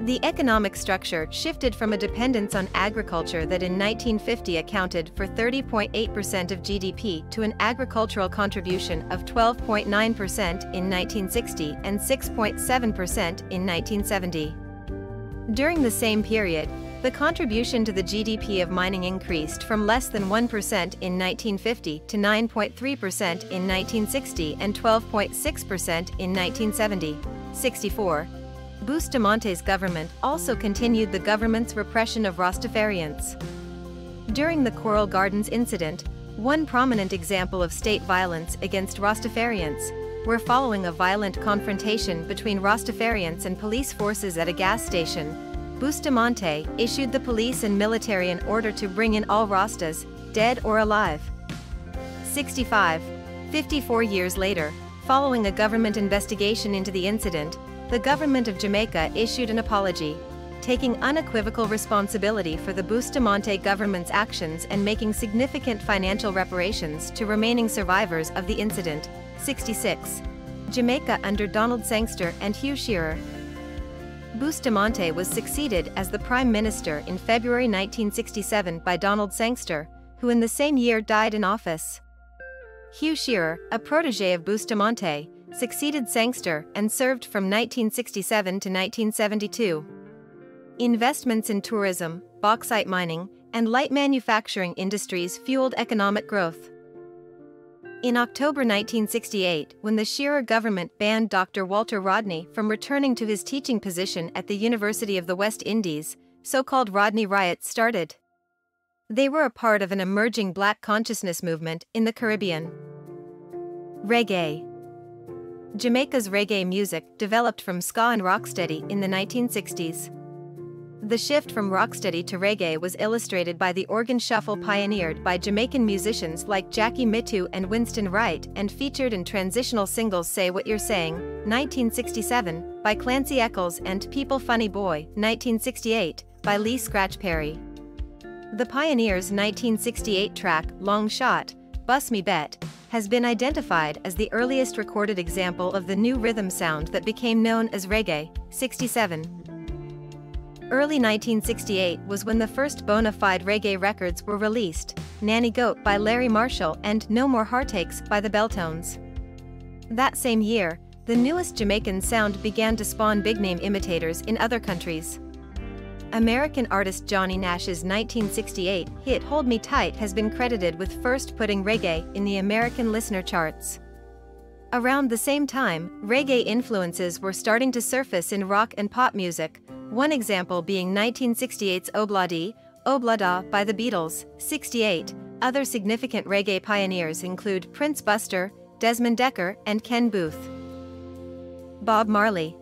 The economic structure shifted from a dependence on agriculture that in 1950 accounted for 30.8% of GDP to an agricultural contribution of 12.9% in 1960 and 6.7% in 1970. During the same period, The contribution to the GDP of mining increased from less than 1% in 1950 to 9.3% in 1960 and 12.6% in 1970. 64. Bustamante's government also continued the government's repression of Rastafarians. During the Coral Gardens incident, one prominent example of state violence against Rastafarians, were following a violent confrontation between Rastafarians and police forces at a gas station. Bustamante issued the police and military an order to bring in all Rastas, dead or alive. 65. 54 years later, following a government investigation into the incident, the government of Jamaica issued an apology, taking unequivocal responsibility for the Bustamante government's actions and making significant financial reparations to remaining survivors of the incident. 66. Jamaica under Donald Sangster and Hugh Shearer. Bustamante was succeeded as the Prime Minister in February 1967 by Donald Sangster, who in the same year died in office. Hugh Shearer, a protégé of Bustamante, succeeded Sangster and served from 1967 to 1972. Investments in tourism, bauxite mining, and light manufacturing industries fueled economic growth. In October 1968, when the Shearer government banned Dr. Walter Rodney from returning to his teaching position at the University of the West Indies, so-called Rodney riots started. They were a part of an emerging black consciousness movement in the Caribbean. Reggae. Jamaica's reggae music developed from ska and rocksteady in the 1960s. The shift from rocksteady to reggae was illustrated by the organ shuffle pioneered by Jamaican musicians like Jackie Mittoo and Winston Wright and featured in transitional singles Say What You're Saying, 1967, by Clancy Eccles and People Funny Boy, 1968, by Lee Scratch Perry. The Pioneers' 1968 track, Long Shot, Bust Me Bet, has been identified as the earliest recorded example of the new rhythm sound that became known as reggae. 67. Early 1968 was when the first bona fide reggae records were released, Nanny Goat by Larry Marshall and No More Heartaches by the Belltones. That same year, the newest Jamaican sound began to spawn big-name imitators in other countries. American artist Johnny Nash's 1968 hit Hold Me Tight has been credited with first putting reggae in the American listener charts. Around the same time, reggae influences were starting to surface in rock and pop music, one example being 1968's Obladi, Oblada by the Beatles. 68. Other significant reggae pioneers include Prince Buster, Desmond Dekker, and Ken Booth. Bob Marley.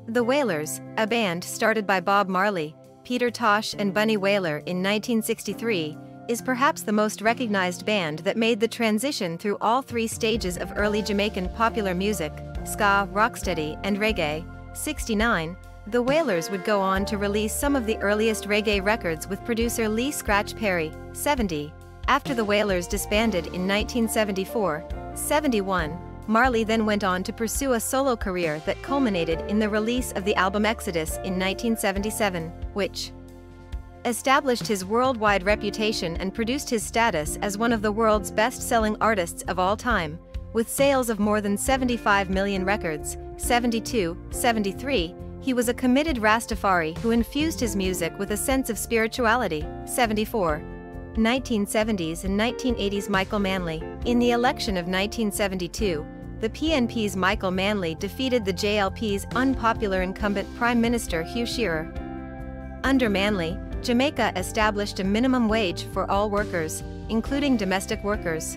The Wailers, a band started by Bob Marley, Peter Tosh and Bunny Wailer in 1963, is perhaps the most recognized band that made the transition through all three stages of early Jamaican popular music, ska, rocksteady, and reggae. 69. The Wailers would go on to release some of the earliest reggae records with producer Lee Scratch Perry. 70. After the Wailers disbanded in 1974, 71, Marley then went on to pursue a solo career that culminated in the release of the album Exodus in 1977, which established his worldwide reputation and produced his status as one of the world's best-selling artists of all time, with sales of more than 75 million records. 72. 73. He was a committed Rastafari who infused his music with a sense of spirituality. 74. 1970s and 1980s Michael Manley. In the election of 1972, the PNP's Michael Manley defeated the JLP's unpopular incumbent Prime Minister Hugh Shearer. Under Manley, Jamaica established a minimum wage for all workers, including domestic workers.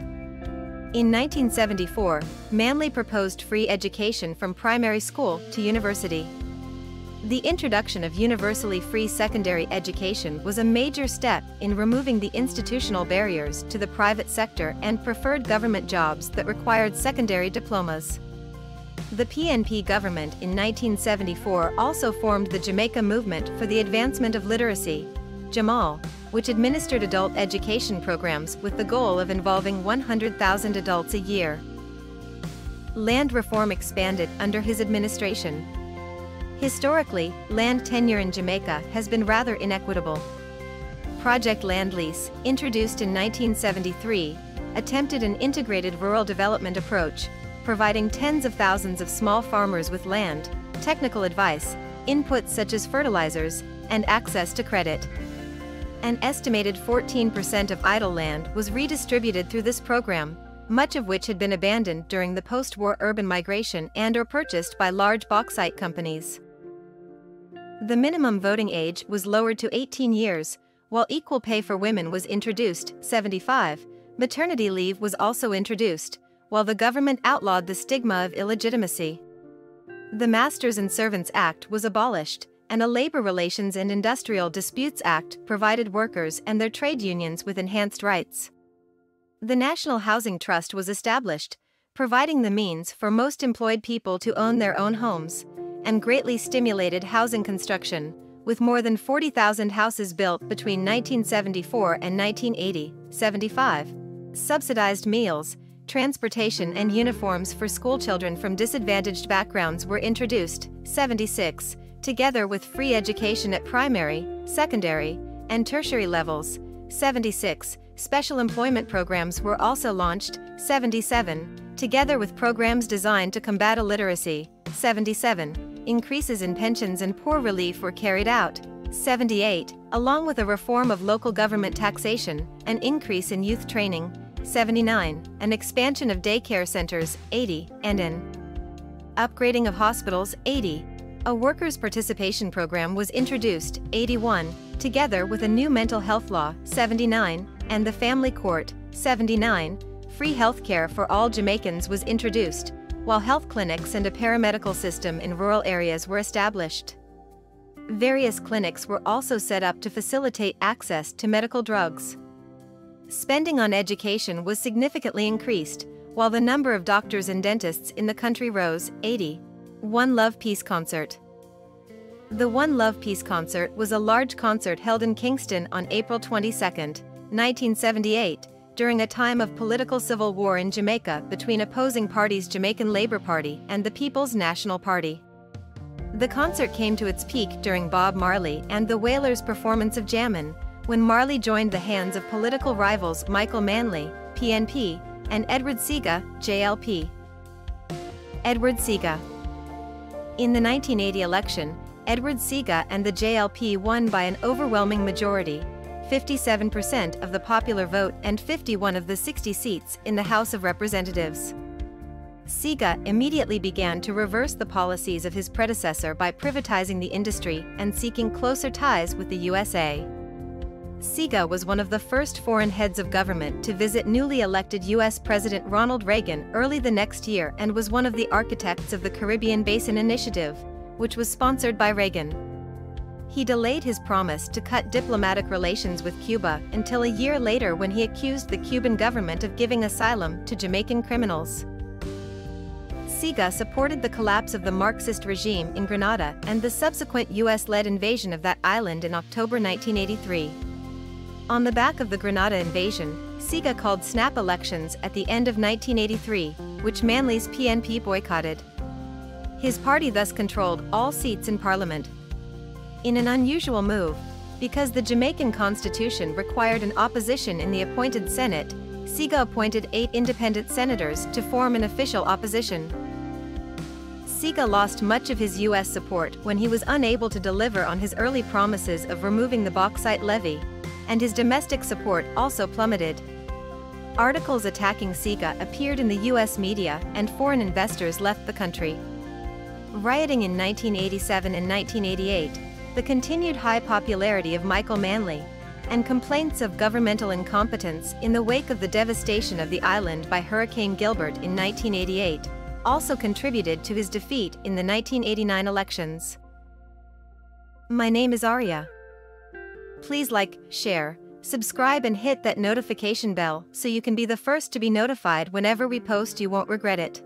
In 1974, Manley proposed free education from primary school to university. The introduction of universally free secondary education was a major step in removing the institutional barriers to the private sector and preferred government jobs that required secondary diplomas. The PNP government in 1974 also formed the Jamaica Movement for the Advancement of Literacy, Jamal, which administered adult education programs with the goal of involving 100,000 adults a year. Land reform expanded under his administration. Historically, land tenure in Jamaica has been rather inequitable. Project Land Lease, introduced in 1973, attempted an integrated rural development approach, providing tens of thousands of small farmers with land, technical advice, inputs such as fertilizers, and access to credit. An estimated 14% of idle land was redistributed through this program, much of which had been abandoned during the post-war urban migration and/or purchased by large bauxite companies. The minimum voting age was lowered to 18 years, while equal pay for women was introduced, 75. Maternity leave was also introduced, while the government outlawed the stigma of illegitimacy. The Masters and Servants Act was abolished, and a Labor Relations and Industrial Disputes Act provided workers and their trade unions with enhanced rights. The National Housing Trust was established, providing the means for most employed people to own their own homes, and greatly stimulated housing construction, with more than 40,000 houses built between 1974 and 1980. 75. Subsidized meals, transportation and uniforms for schoolchildren from disadvantaged backgrounds were introduced. 76. Together with free education at primary, secondary, and tertiary levels. 76. Special employment programs were also launched. 77. Together with programs designed to combat illiteracy. 77. Increases in pensions and poor relief were carried out. 78. Along with a reform of local government taxation, an increase in youth training. 79. An expansion of daycare centers. 80. And an upgrading of hospitals. 80. A workers' participation program was introduced. 81. Together with a new mental health law. 79. And the family court. 79. Free health care for all Jamaicans was introduced, while health clinics and a paramedical system in rural areas were established. Various clinics were also set up to facilitate access to medical drugs. Spending on education was significantly increased, while the number of doctors and dentists in the country rose. 80. One Love Peace Concert. The One Love Peace Concert was a large concert held in Kingston on April 22, 1978, during a time of political civil war in Jamaica between opposing parties Jamaican Labour Party and the People's National Party. The concert came to its peak during Bob Marley and the Wailers' performance of Jammin', when Marley joined the hands of political rivals Michael Manley, PNP, and Edward Seaga, JLP. Edward Seaga. In the 1980 election, Edward Seaga and the JLP won by an overwhelming majority, 57% of the popular vote and 51 of the 60 seats in the House of Representatives. Seaga immediately began to reverse the policies of his predecessor by privatizing the industry and seeking closer ties with the USA. Seaga was one of the first foreign heads of government to visit newly elected U.S. President Ronald Reagan early the next year and was one of the architects of the Caribbean Basin Initiative, which was sponsored by Reagan. He delayed his promise to cut diplomatic relations with Cuba until a year later when he accused the Cuban government of giving asylum to Jamaican criminals. Seaga supported the collapse of the Marxist regime in Grenada and the subsequent US-led invasion of that island in October 1983. On the back of the Grenada invasion, Seaga called snap elections at the end of 1983, which Manley's PNP boycotted. His party thus controlled all seats in Parliament. In an unusual move, because the Jamaican constitution required an opposition in the appointed Senate, Seaga appointed 8 independent senators to form an official opposition. Seaga lost much of his U.S. support when he was unable to deliver on his early promises of removing the bauxite levy, and his domestic support also plummeted. Articles attacking Seaga appeared in the U.S. media and foreign investors left the country. Rioting in 1987 and 1988, the continued high popularity of Michael Manley, and complaints of governmental incompetence in the wake of the devastation of the island by Hurricane Gilbert in 1988, also contributed to his defeat in the 1989 elections. My name is Arya. Please like, share, subscribe and hit that notification bell so you can be the first to be notified whenever we post. You won't regret it.